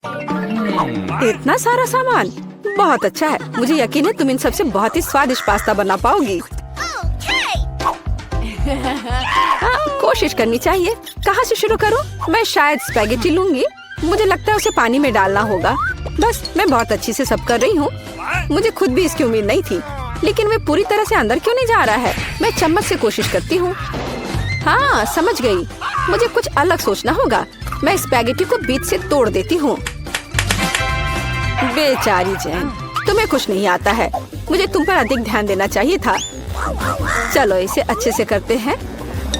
इतना सारा सामान बहुत अच्छा है। मुझे यकीन है तुम इन सबसे बहुत ही स्वादिष्ट पास्ता बना पाओगी। कोशिश करनी चाहिए। कहाँ से शुरू करूँ? मैं शायद स्पैगेटी लूंगी। मुझे लगता है उसे पानी में डालना होगा। बस मैं बहुत अच्छी से सब कर रही हूँ। मुझे खुद भी इसकी उम्मीद नहीं थी, लेकिन वे पूरी तरह से अंदर क्यों नहीं जा रहा है? मैं चम्मच से कोशिश करती हूँ। हाँ, समझ गई। मुझे कुछ अलग सोचना होगा। मैं स्पैगेटी को बीच से तोड़ देती हूँ। बेचारी जैन, तुम्हें कुछ नहीं आता है। मुझे तुम पर अधिक ध्यान देना चाहिए था। चलो इसे अच्छे से करते हैं।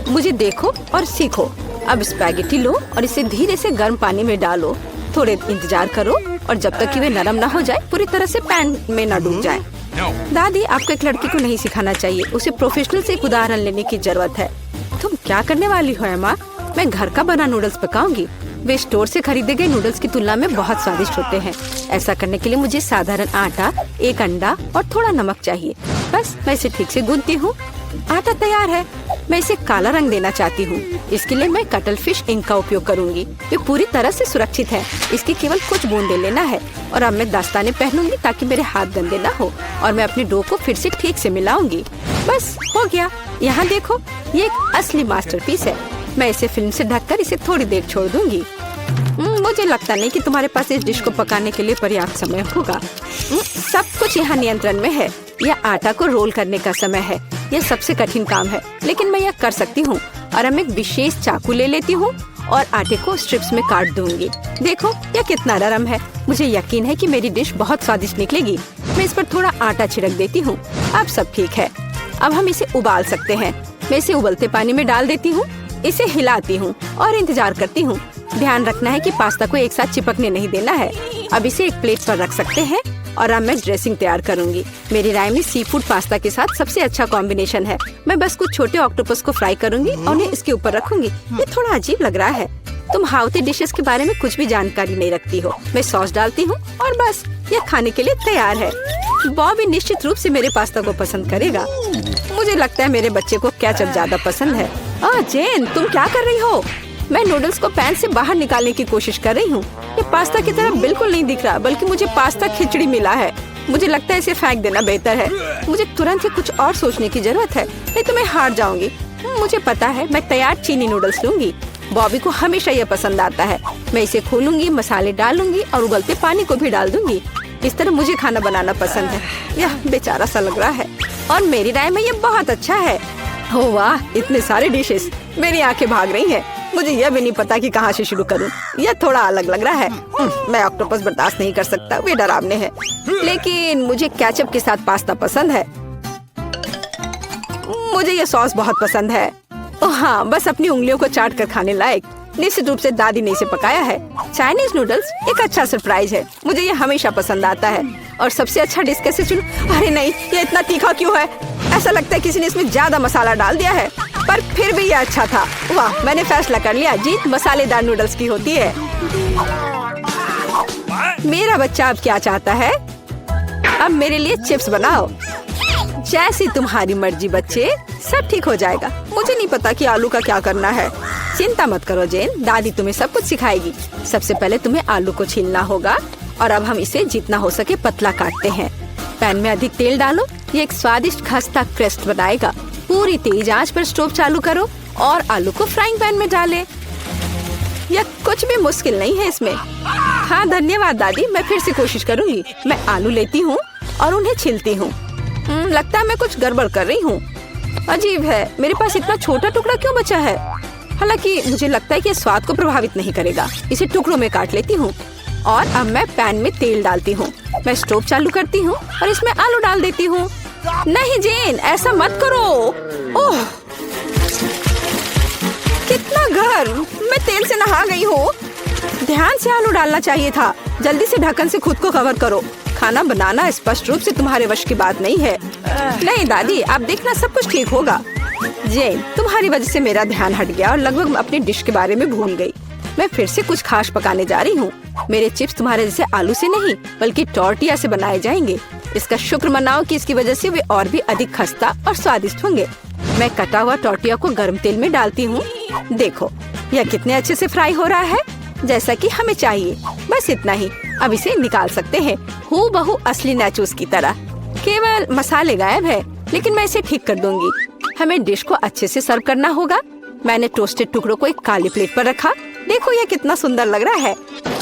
मुझे देखो और सीखो। अब स्पैगेटी लो और इसे धीरे से गर्म पानी में डालो। थोड़े इंतजार करो और जब तक कि वे नरम ना हो जाए, पूरी तरह से पैन में न डूब जाए। दादी, आपको एक लड़की को नहीं सिखाना चाहिए। उसे प्रोफेशनल से एक उदाहरण लेने की जरूरत है। तुम क्या करने वाली हो अम्मा? मैं घर का बना नूडल्स पकाऊंगी। वे स्टोर से खरीदे गए नूडल्स की तुलना में बहुत स्वादिष्ट होते हैं। ऐसा करने के लिए मुझे साधारण आटा, एक अंडा और थोड़ा नमक चाहिए। बस मैं इसे ठीक से गूंथती हूँ। आटा तैयार है। मैं इसे काला रंग देना चाहती हूँ। इसके लिए मैं कटल फिश इंक का उपयोग करूँगी। ये पूरी तरह से सुरक्षित है। इसकी केवल कुछ बूंदे लेना है। और अब मैं दस्ताने पहनूंगी ताकि मेरे हाथ गंदे न हो। और मैं अपने डो को फिर से ठीक से मिलाऊंगी। बस हो गया। यहाँ देखो, ये एक असली मास्टरपीस है। मैं इसे फिल्म से ढककर इसे थोड़ी देर छोड़ दूंगी। मुझे लगता नहीं कि तुम्हारे पास इस डिश को पकाने के लिए पर्याप्त समय होगा। सब कुछ यहाँ नियंत्रण में है। यह आटा को रोल करने का समय है। यह सबसे कठिन काम है, लेकिन मैं यह कर सकती हूँ। और अब एक विशेष चाकू ले लेती हूँ और आटे को स्ट्रिप्स में काट दूंगी। देखो यह कितना नरम है। मुझे यकीन है कि मेरी डिश बहुत स्वादिष्ट निकलेगी। मैं इस पर थोड़ा आटा छिड़क देती हूँ। अब सब ठीक है। अब हम इसे उबाल सकते हैं। मैं इसे उबलते पानी में डाल देती हूँ। इसे हिलाती हूँ और इंतजार करती हूँ। ध्यान रखना है कि पास्ता को एक साथ चिपकने नहीं देना है। अब इसे एक प्लेट पर रख सकते हैं और अब मैं ड्रेसिंग तैयार करूंगी। मेरी राय में सी फूड पास्ता के साथ सबसे अच्छा कॉम्बिनेशन है। मैं बस कुछ छोटे ऑक्टोपस को फ्राई करूंगी और उन्हें इसके ऊपर रखूंगी। ये थोड़ा अजीब लग रहा है। तुम हाउती डिशेस के बारे में कुछ भी जानकारी नहीं रखती हो। मैं सॉस डालती हूँ और बस यह खाने के लिए तैयार है। बॉबी निश्चित रूप से मेरे पास्ता को पसंद करेगा। मुझे लगता है मेरे बच्चे को केचप ज्यादा पसंद है। जेन, तुम क्या कर रही हो? मैं नूडल्स को पैन से बाहर निकालने की कोशिश कर रही हूँ। ये पास्ता की तरह बिल्कुल नहीं दिख रहा, बल्कि मुझे पास्ता खिचड़ी मिला है। मुझे लगता है इसे फेंक देना बेहतर है। मुझे तुरंत ही कुछ और सोचने की जरूरत है, नहीं तो मैं हार जाऊंगी। मुझे पता है, मैं तैयार चीनी नूडल्स लूंगी। बॉबी को हमेशा यह पसंद आता है। मैं इसे खोलूंगी, मसाले डालूंगी और उबलते पानी को भी डाल दूंगी। इस तरह मुझे खाना बनाना पसंद है। यह बेचारा सा लग रहा है और मेरी राय में ये बहुत अच्छा है। हो वाह, इतने सारे डिशेस। मेरी आंखें भाग रही हैं। मुझे यह भी नहीं पता कि कहाँ से शुरू करूं। यह थोड़ा अलग लग रहा है। मैं ऑक्टोपस बर्दाश्त नहीं कर सकता, वे डरावने हैं। लेकिन मुझे केचप के साथ पास्ता पसंद है। मुझे यह सॉस बहुत पसंद है। ओह हाँ, बस अपनी उंगलियों को चाट कर खाने लायक। निश्चित रूप से दादी ने इसे पकाया है। चाइनीज नूडल्स एक अच्छा सरप्राइज है। मुझे ये हमेशा पसंद आता है। और सबसे अच्छा डिश कैसे चुनूं? अरे नहीं, ये इतना तीखा क्यों है? ऐसा लगता है किसी ने इसमें ज्यादा मसाला डाल दिया है। पर फिर भी ये अच्छा था। वाह, मैंने फैसला कर लिया, जीत मसालेदार नूडल्स की होती है। मेरा बच्चा अब क्या चाहता है? अब मेरे लिए चिप्स बनाओ। जैसी तुम्हारी मर्जी बच्चे, सब ठीक हो जाएगा। मुझे नहीं पता कि आलू का क्या करना है। चिंता मत करो जेन, दादी तुम्हें सब कुछ सिखाएगी। सबसे पहले तुम्हें आलू को छीलना होगा और अब हम इसे जितना हो सके पतला काटते हैं। पैन में अधिक तेल डालो। ये एक स्वादिष्ट खस्ता क्रेस्ट बनाएगा। पूरी तेज आंच पर स्टोव चालू करो और आलू को फ्राइंग पैन में डालें। यह कुछ भी मुश्किल नहीं है इसमें। हाँ धन्यवाद दादी, मैं फिर से कोशिश करूंगी। मैं आलू लेती हूँ और उन्हें छीलती हूँ। लगता है मैं कुछ गड़बड़ कर रही हूँ। अजीब है, मेरे पास इतना छोटा टुकड़ा क्यों बचा है? हालांकि मुझे लगता है कि स्वाद को प्रभावित नहीं करेगा। इसे टुकड़ों में काट लेती हूँ और अब मैं पैन में तेल डालती हूँ। मैं स्टोव चालू करती हूँ और इसमें आलू डाल देती हूँ। नहीं जेन, ऐसा मत करो। ओह, कितना गर्म! मैं तेल से नहा गई हूँ। ध्यान से आलू डालना चाहिए था। जल्दी से ढक्कन से खुद को कवर करो। खाना बनाना स्पष्ट रूप से तुम्हारे वश की बात नहीं है। नहीं दादी, आप देखना सब कुछ ठीक होगा। जेन, तुम्हारी वजह से मेरा ध्यान हट गया और लगभग अपनी डिश के बारे में भूल गई। मैं फिर से कुछ खास पकाने जा रही हूँ। मेरे चिप्स तुम्हारे जैसे आलू से नहीं, बल्कि टॉर्टिया से बनाए जाएंगे। इसका शुक्र मनाओ कि इसकी वजह से वे और भी अधिक खस्ता और स्वादिष्ट होंगे। मैं कटा हुआ टॉर्टिया को गर्म तेल में डालती हूँ। देखो, यह कितने अच्छे से फ्राई हो रहा है। जैसा कि हमें चाहिए। बस इतना ही। अब इसे निकाल सकते हैं, हूबहू असली नाचोस की तरह। केवल मसाले गायब है, लेकिन मैं इसे ठीक कर दूंगी। हमें डिश को अच्छे से सर्व करना होगा। मैंने टोस्टेड टुकड़ों को एक काली प्लेट पर रखा। देखो ये कितना सुंदर लग रहा है।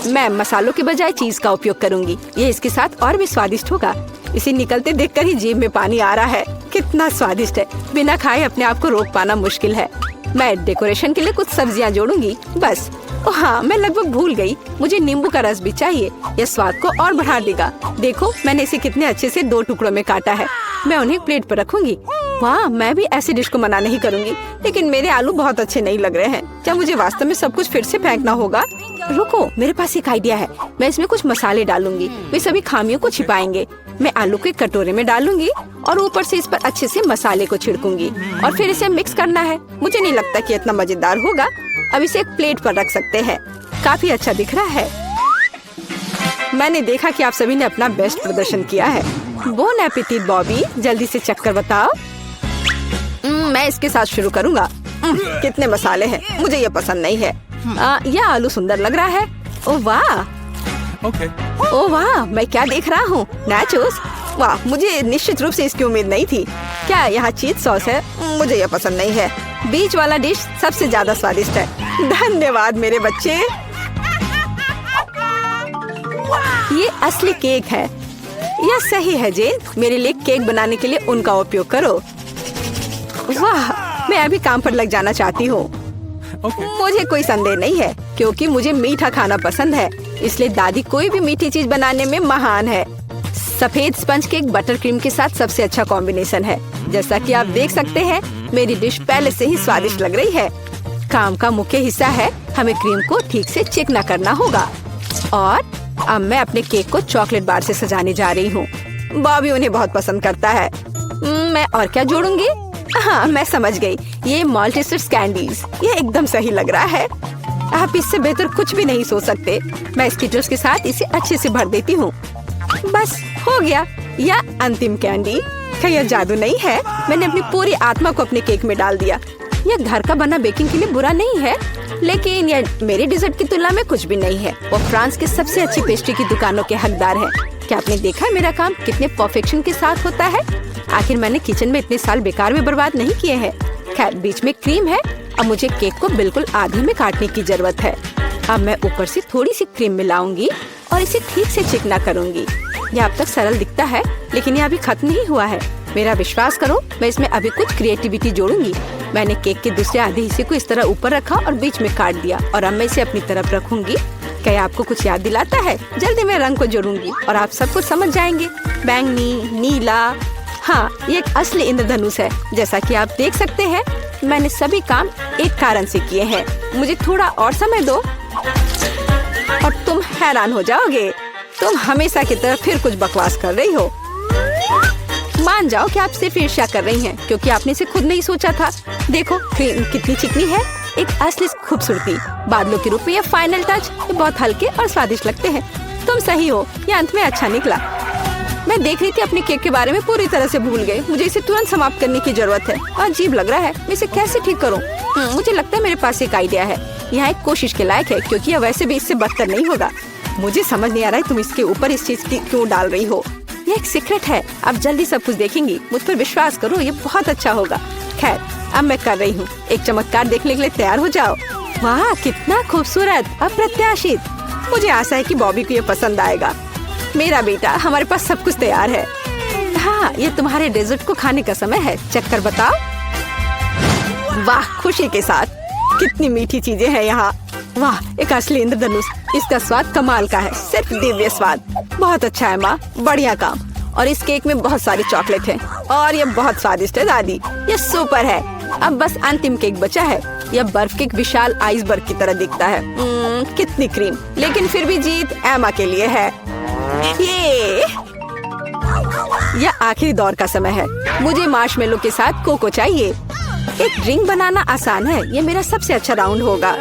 मैं मसालों के बजाय चीज का उपयोग करूंगी। ये इसके साथ और भी स्वादिष्ट होगा। इसे निकलते देखकर ही जीभ में पानी आ रहा है। कितना स्वादिष्ट है। बिना खाए अपने आप को रोक पाना मुश्किल है। मैं डेकोरेशन के लिए कुछ सब्जियां जोड़ूंगी बस। ओ हाँ, मैं लगभग भूल गई। मुझे नींबू का रस भी चाहिए। यह स्वाद को और बढ़ा देगा। देखो मैंने इसे कितने अच्छे से 2 टुकड़ों में काटा है। मैं उन्हें प्लेट पर रखूंगी। वाह, मैं भी ऐसी डिश को मना नहीं करूंगी, लेकिन मेरे आलू बहुत अच्छे नहीं लग रहे हैं। क्या मुझे वास्तव में सब कुछ फिर से फेंकना होगा? रुको, मेरे पास एक आइडिया है। मैं इसमें कुछ मसाले डालूंगी। वे सभी खामियों को छिपाएंगे। मैं आलू को एक कटोरे में डालूंगी और ऊपर से इस पर अच्छे से मसाले को छिड़कूंगी और फिर इसे मिक्स करना है। मुझे नहीं लगता कि इतना मजेदार होगा। अब इसे एक प्लेट पर रख सकते हैं। काफी अच्छा दिख रहा है। मैंने देखा कि आप सभी ने अपना बेस्ट प्रदर्शन किया है। बोन एपेटिट बॉबी, जल्दी से चक्कर बताओ। मैं इसके साथ शुरू करूंगा। कितने मसाले हैं, मुझे ये पसंद नहीं है। यह आलू सुंदर लग रहा है। ओह वाह, ओह वाह, मैं क्या देख रहा हूँ? नाचोस। वाह, मुझे निश्चित रूप से इसकी उम्मीद नहीं थी। क्या यहाँ चीज सॉस है? मुझे यह पसंद नहीं है। बीच वाला डिश सबसे ज्यादा स्वादिष्ट है। धन्यवाद मेरे बच्चे। ये असली केक है। यह सही है जेन। मेरे लिए केक बनाने के लिए उनका उपयोग करो। वाह, मैं अभी काम पर लग जाना चाहती हूँ। मुझे कोई संदेह नहीं है, क्योंकि मुझे मीठा खाना पसंद है। इसलिए दादी कोई भी मीठी चीज बनाने में महान है। सफेद स्पंज केक बटर क्रीम के साथ सबसे अच्छा कॉम्बिनेशन है। जैसा कि आप देख सकते हैं, मेरी डिश पहले से ही स्वादिष्ट लग रही है। काम का मुख्य हिस्सा है, हमें क्रीम को ठीक से चिकना करना होगा। और अब मैं अपने केक को चॉकलेट बार से सजाने जा रही हूँ। बॉबी उन्हें बहुत पसंद करता है। मैं और क्या जोड़ूंगी? हाँ, मैं समझ गई। ये मल्टीस्टिक्स कैंडीज। ये एकदम सही लग रहा है। आप इससे बेहतर कुछ भी नहीं सोच सकते। मैं स्किटल्स के साथ इसे अच्छे से भर देती हूँ। बस हो गया। यह अंतिम कैंडी। क्या यह जादू नहीं है? मैंने अपनी पूरी आत्मा को अपने केक में डाल दिया। यह घर का बना बेकिंग के लिए बुरा नहीं है, लेकिन यह मेरे डिजर्ट की तुलना में कुछ भी नहीं है। वो फ्रांस के सबसे अच्छी पेस्ट्री की दुकानों के हकदार हैं। क्या आपने देखा है मेरा काम कितने परफेक्शन के साथ होता है? आखिर मैंने किचन में इतने साल बेकार में बर्बाद नहीं किए हैं। खैर, बीच में क्रीम है। अब मुझे केक को बिल्कुल आधे में काटने की जरूरत है। अब मैं ऊपर से थोड़ी सी क्रीम मिलाऊंगी और इसे ठीक से चिकना करूंगी। यह अब तक सरल दिखता है, लेकिन यह अभी खत्म नहीं हुआ है। मेरा विश्वास करो, मैं इसमें अभी कुछ क्रिएटिविटी जोड़ूंगी। मैंने केक के दूसरे आधे हिस्से को इस तरह ऊपर रखा और बीच में काट दिया और अब मैं इसे अपनी तरफ रखूंगी। क्या आपको कुछ याद दिलाता है? जल्दी मैं रंग को जोड़ूंगी और आप सब कुछ समझ जाएंगे। बैंगनी, नीला। हाँ, ये एक असली इंद्रधनुष है। जैसा कि आप देख सकते हैं, मैंने सभी काम एक कारण से किए हैं। मुझे थोड़ा और समय दो और तुम हैरान हो जाओगे। तुम हमेशा की तरह फिर कुछ बकवास कर रही हो। मान जाओ कि आप सिर्फ ईर्ष्या कर रही हैं, क्योंकि आपने इसे खुद नहीं सोचा था। देखो क्रीम कितनी चिकनी है। एक असली खूबसूरती। बादलों के रूप में यह फाइनल टच। ये बहुत हल्के और स्वादिष्ट लगते हैं। तुम सही हो, यह अंत में अच्छा निकला। मैं देख रही थी अपने केक के बारे में पूरी तरह से भूल गई। मुझे इसे तुरंत समाप्त करने की जरूरत है। अजीब लग रहा है, मैं इसे कैसे ठीक करूं? मुझे लगता है मेरे पास एक आइडिया है। यह एक कोशिश के लायक है, क्योंकि यह वैसे भी इससे बदतर नहीं होगा। मुझे समझ नहीं आ रहा है तुम इसके ऊपर इस चीज की क्यों डाल रही हो। ये एक सीक्रेट है। अब जल्दी सब कुछ देखेंगी। मुझ पर विश्वास करो, ये बहुत अच्छा होगा। खैर, अब मैं कर रही हूँ। एक चमत्कार देखने के लिए तैयार हो जाओ। वाह, कितना खूबसूरत, अप्रत्याशित। मुझे आशा है कि बॉबी को ये पसंद आएगा। मेरा बेटा, हमारे पास सब कुछ तैयार है। हाँ, ये तुम्हारे डेजर्ट को खाने का समय है। चक्कर बताओ। वाह, खुशी के साथ। कितनी मीठी चीजें हैं यहाँ। वाह, एक असली इंद्रधनुष। इसका स्वाद कमाल का है, सिर्फ दिव्य स्वाद। बहुत अच्छा है माँ, बढ़िया काम। और इस केक में बहुत सारी चॉकलेट है और ये बहुत स्वादिष्ट है दादी। ये सुपर है। अब बस अंतिम केक बचा है। यह बर्फ के एक विशाल आइसबर्ग की तरह दिखता है। कितनी क्रीम, लेकिन फिर भी जीत एमा के लिए है। यह आखिरी दौर का समय है। मुझे मार्शमेलो के साथ कोको चाहिए। एक ड्रिंक बनाना आसान है। ये मेरा सबसे अच्छा राउंड होगा।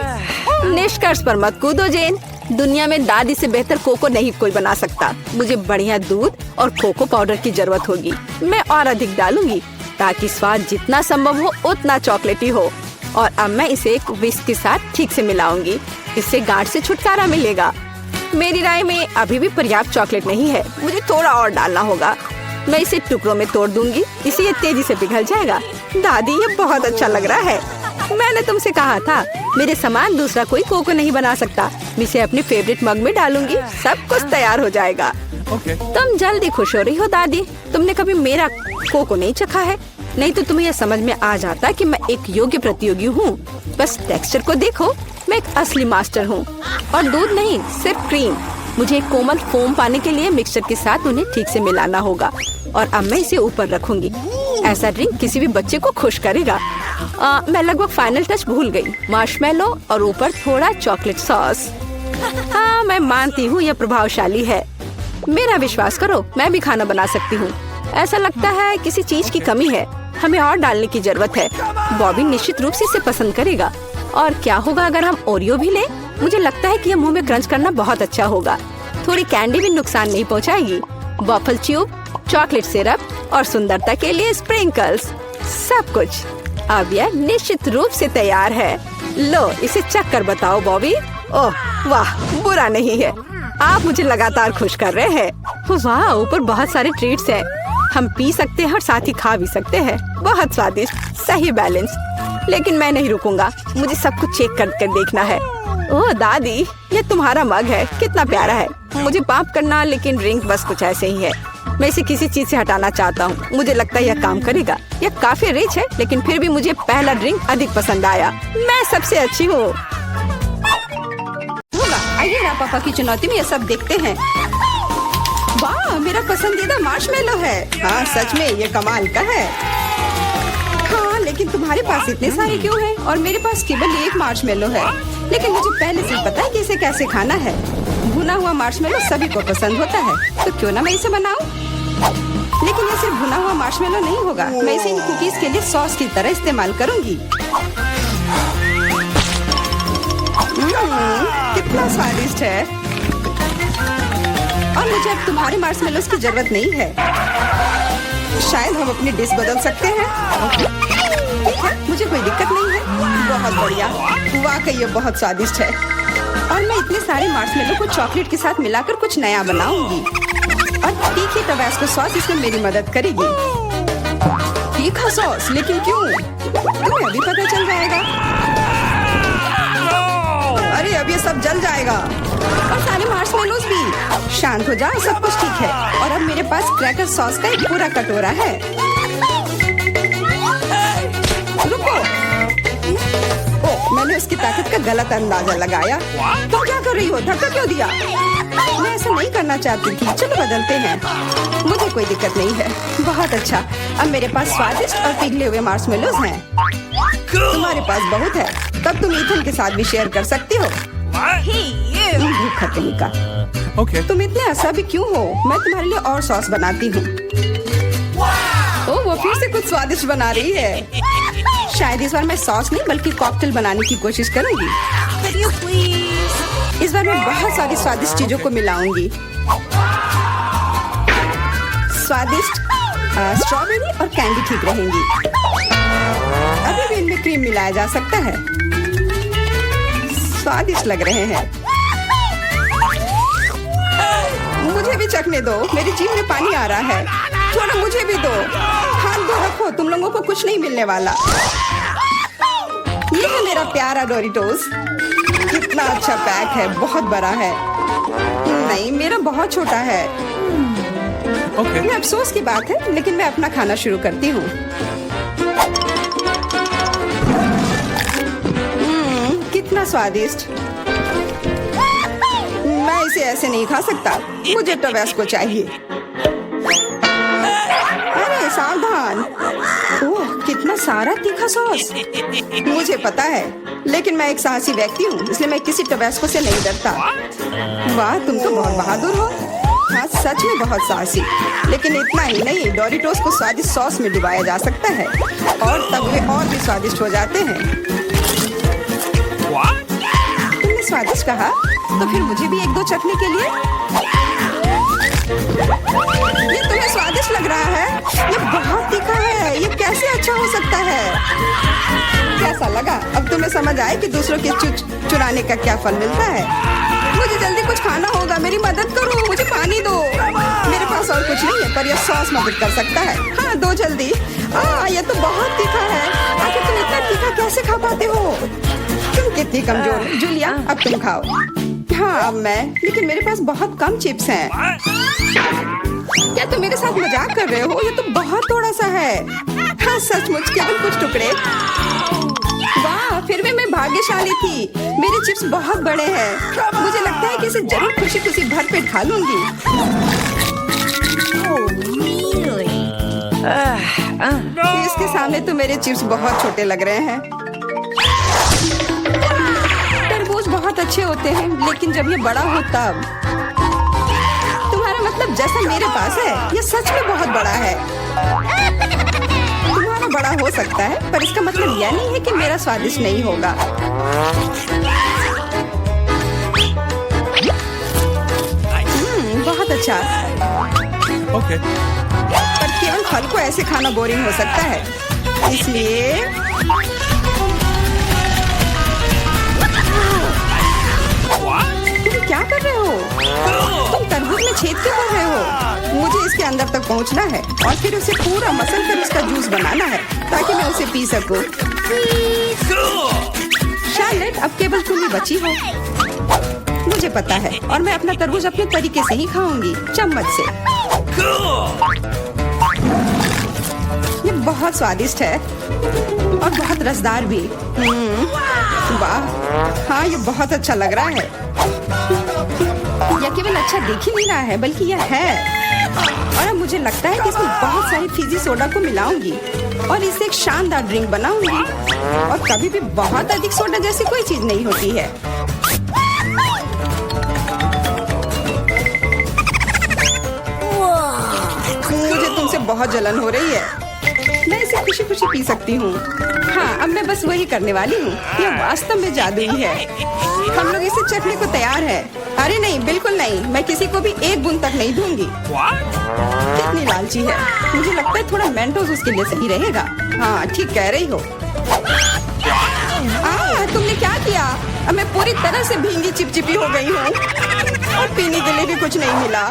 निष्कर्ष पर मत कूदो जेन। दुनिया में दादी से बेहतर कोको नहीं कोई बना सकता। मुझे बढ़िया दूध और कोको पाउडर की जरूरत होगी। मैं और अधिक डालूंगी ताकि स्वाद जितना संभव हो उतना चॉकलेटी हो। और अब मैं इसे एक विस्क के साथ ठीक से मिलाऊंगी। इससे गांठ से छुटकारा मिलेगा। मेरी राय में अभी भी पर्याप्त चॉकलेट नहीं है, मुझे थोड़ा और डालना होगा। मैं इसे टुकड़ों में तोड़ दूंगी, इससे ये तेजी से पिघल जाएगा। दादी, ये बहुत अच्छा लग रहा है। मैंने तुमसे कहा था, मेरे समान दूसरा कोई कोको नहीं बना सकता। मैं इसे अपने फेवरेट मग में डालूंगी, सब कुछ तैयार हो जाएगा। तुम जल्दी खुश हो रही हो दादी। तुमने कभी मेरा कोको नहीं चखा है, नहीं तो तुम्हें यह समझ में आ जाता कि मैं एक योग्य प्रतियोगी हूँ। बस टेक्सचर को देखो, मैं एक असली मास्टर हूँ। और दूध नहीं, सिर्फ क्रीम। मुझे एक कोमल फोम पाने के लिए मिक्सचर के साथ उन्हें ठीक से मिलाना होगा। और अब मैं इसे ऊपर रखूंगी। ऐसा ड्रिंक किसी भी बच्चे को खुश करेगा। मैं लगभग फाइनल टच भूल गई, मार्शमेलो और ऊपर थोड़ा चॉकलेट सॉस। हाँ, मैं मानती हूँ यह प्रभावशाली है। मेरा विश्वास करो, मैं भी खाना बना सकती हूँ। ऐसा लगता है किसी चीज की कमी है, हमें और डालने की जरूरत है। बॉबी निश्चित रूप से इसे पसंद करेगा। और क्या होगा अगर हम ओरियो भी लें? मुझे लगता है कि यह मुंह में क्रंच करना बहुत अच्छा होगा। थोड़ी कैंडी भी नुकसान नहीं पहुंचाएगी। वॉफल ट्यूब, चॉकलेट सिरप और सुंदरता के लिए स्प्रिंकल्स, सब कुछ। अब यह निश्चित रूप से तैयार है। लो, इसे चख कर बताओ बॉबी। ओह वाह, बुरा नहीं है। आप मुझे लगातार खुश कर रहे हैं। वाह, ऊपर बहुत सारे ट्रीट्स हैं। हम पी सकते हैं और साथ ही खा भी सकते हैं। बहुत स्वादिष्ट, सही बैलेंस। लेकिन मैं नहीं रुकूंगा, मुझे सब कुछ चेक करके देखना है। ओह दादी, ये तुम्हारा मग है, कितना प्यारा है। मुझे माफ करना, लेकिन ड्रिंक बस कुछ ऐसे ही है। मैं इसे किसी चीज से हटाना चाहता हूँ। मुझे लगता है यह काम करेगा। यह काफी रिच है, लेकिन फिर भी मुझे पहला ड्रिंक अधिक पसंद आया। मैं सबसे अच्छी हूँ। आइए ना, पापा की चुनौती में ये सब देखते हैं। वाह, मेरा पसंदीदा मार्शमेलो है। हाँ, सच में ये कमाल का है। हाँ, लेकिन तुम्हारे पास इतने सारे क्यों हैं? और मेरे पास केवल एक मार्शमेलो है। लेकिन मुझे पहले से पता है कि इसे कैसे खाना है। भुना हुआ मार्शमेलो सभी को पसंद होता है, तो क्यों ना मैं इसे बनाऊं? लेकिन ये सिर्फ भुना हुआ मार्शमेलो नहीं होगा। मैं इसे इन कुकीज के लिए सॉस की तरह इस्तेमाल करूंगी। कितना स्वादिष्ट है। और मुझे अब तुम्हारे मार्शमेलोस की जरूरत नहीं है। शायद हम अपनी डिश बदल सकते हैं। ठीक है, मुझे कोई दिक्कत नहीं है। बहुत बढ़िया, वाकई ये बहुत स्वादिष्ट है। और मैं इतने सारे मार्शमेलो को चॉकलेट के साथ मिलाकर कुछ नया बनाऊंगी। और तीखी टबास्को सॉस इसमें मेरी मदद करेगी। तीखा सॉस? लेकिन क्यों? तुम्हें अभी पता चल जाएगा। अरे अब ये सब जल जाएगा। और सारे मार्शमेलोस भी। शांत हो जाओ, सब कुछ ठीक है। और अब मेरे पास क्रैकर सॉस का एक पूरा कटोरा है। रुको। ओह, मैंने उसकी ताकत का गलत अंदाजा लगाया। तुम क्या कर रही हो? धक्का क्यों दिया? मैं ऐसा नहीं करना चाहती थी। चलो बदलते हैं। मुझे कोई दिक्कत नहीं है। बहुत अच्छा। अब मेरे पास स्वादिष्ट और पिघले हुए मार्शमेलोस हैं। तुम्हारे पास बहुत है, तब तुम ईथन के साथ भी शेयर कर सकती हो। भूखा कहीं का। तुम इतने असभी क्यों हो? मैं तुम्हारे लिए और सॉस बनाती हूँ। ओह, वो फिर से कुछ स्वादिष्ट बना रही है। शायद इस बार मैं सॉस नहीं बल्कि कॉकटेल बनाने की कोशिश करूंगी। इस बार मैं बहुत सारी स्वादिष्ट चीजों को मिलाऊंगी। स्वादिष्ट स्ट्रॉबेरी और कैंडी ठीक रहेंगी। अभी भी इनमें क्रीम मिलाया जा सकता है। स्वादिष्ट लग रहे हैं। मुझे भी चखने दो, मेरी जीभ में पानी आ रहा है। थोड़ा मुझे भी दो। हाथ धो रखो, तुम लोगों को कुछ नहीं मिलने वाला। ये है मेरा प्यारा डोरिटोस। कितना अच्छा पैक है, बहुत बड़ा है। नहीं, मेरा बहुत छोटा है। ये अफसोस की बात है, लेकिन मैं अपना खाना शुरू करती हूँ। कितना स्वादिष्ट। मैं इसे ऐसे नहीं खा सकता। मुझे टबास्को चाहिए। अरे सावधान। ओह, कितना सारा तीखा सॉस। मुझे पता है, लेकिन मैं एक साहसी व्यक्ति हूँ, इसलिए मैं किसी टबास्को से नहीं डरता। वाह, तुम तो बहुत बहादुर हो। हाँ, सच में बहुत साहसी। लेकिन इतना ही नहीं, डोरिटोस को स्वादिष्ट सॉस में डुबाया जा सकता है और तब वे और भी स्वादिष्ट हो जाते हैं। तुमने स्वादिष्ट कहा, तो फिर मुझे भी एक दो चखने के लिए। ये तुम्हें स्वादिष्ट लग रहा है? ये बहुत तीखा है। ये कैसे अच्छा हो सकता है? कैसा लगा? अब तुम्हें समझ आए कि दूसरों के चुराने का क्या फल मिलता है। मुझे जल्दी कुछ खाना होगा, मेरी मदद करो, मुझे पानी दो। मेरे पास और कुछ नहीं है, पर यह सॉस मदद कर सकता है। हाँ, दो जल्दी। यह तो बहुत तीखा है। आखिर तुम इतना तीखा कैसे खा पाते हो? तुम कितनी कमजोर हो। जूलिया, अब तुम खाओ। हाँ, अब मैं, लेकिन मेरे पास बहुत कम चिप्स हैं। क्या तुम मेरे साथ मजाक कर रहे हो? ये तो बहुत थोड़ा सा है। हाँ, सचमुच केवल कुछ टुकड़े। वाह, फिर भी मैं भाग्यशाली थी। मेरे चिप्स बहुत बड़े हैं। मुझे लगता है कि इसे जरूर खुशी खुशी भरपेट खा लूंगी। इसके सामने तो मेरे चिप्स बहुत छोटे लग रहे हैं। तरबूज बहुत अच्छे होते हैं, लेकिन जब ये बड़ा हो तब। तुम्हारा मतलब जैसा मेरे पास है, ये सच में बहुत बड़ा है। तुम्हारा बड़ा हो सकता है, पर इसका मतलब यह नहीं है कि मेरा स्वादिष्ट नहीं होगा। बहुत अच्छा। Okay. पर केवल फल को ऐसे खाना बोरिंग हो सकता है, इसलिए तुम क्या कर रहे हो? तुम तरबूज में छेद क्यों कर रहे हो? मुझे इसके अंदर तक पहुंचना है और फिर उसे पूरा मसल कर उसका जूस बनाना है ताकि मैं उसे पी सकूं। शार्लेट, अब केवल तुम ही बची हो। मुझे पता है, और मैं अपना तरबूज अपने तरीके से ही खाऊंगी, चम्मच से। ये बहुत स्वादिष्ट है और बहुत रसदार भी। वाह, हाँ, ये बहुत अच्छा लग रहा है। यह केवल अच्छा दिख ही नहीं रहा है, बल्कि यह है। और अब मुझे लगता है कि इसमें बहुत सारी फिजी सोडा को मिलाऊंगी और इससे एक शानदार ड्रिंक बनाऊंगी। और कभी भी बहुत अधिक सोडा जैसी कोई चीज नहीं होती है। मुझे तुमसे बहुत जलन हो रही है। मैं इसे खुशी खुशी पी सकती हूँ। हाँ, अब मैं बस वही करने वाली हूँ। यह वास्तव में जादुई है। हम लोग इसे चखने को तैयार है। अरे नहीं, बिल्कुल नहीं। मैं किसी को भी एक बूंद तक नहीं दूंगी। कितनी लालची है। मुझे लगता है थोड़ा मेंटोस उसके लिए सही रहेगा। हाँ, ठीक कह रही हो। तुमने क्या किया? अब मैं पूरी तरह से भींगी चिपचिपी हो गई हूँ और पीने के लिए भी कुछ नहीं मिला।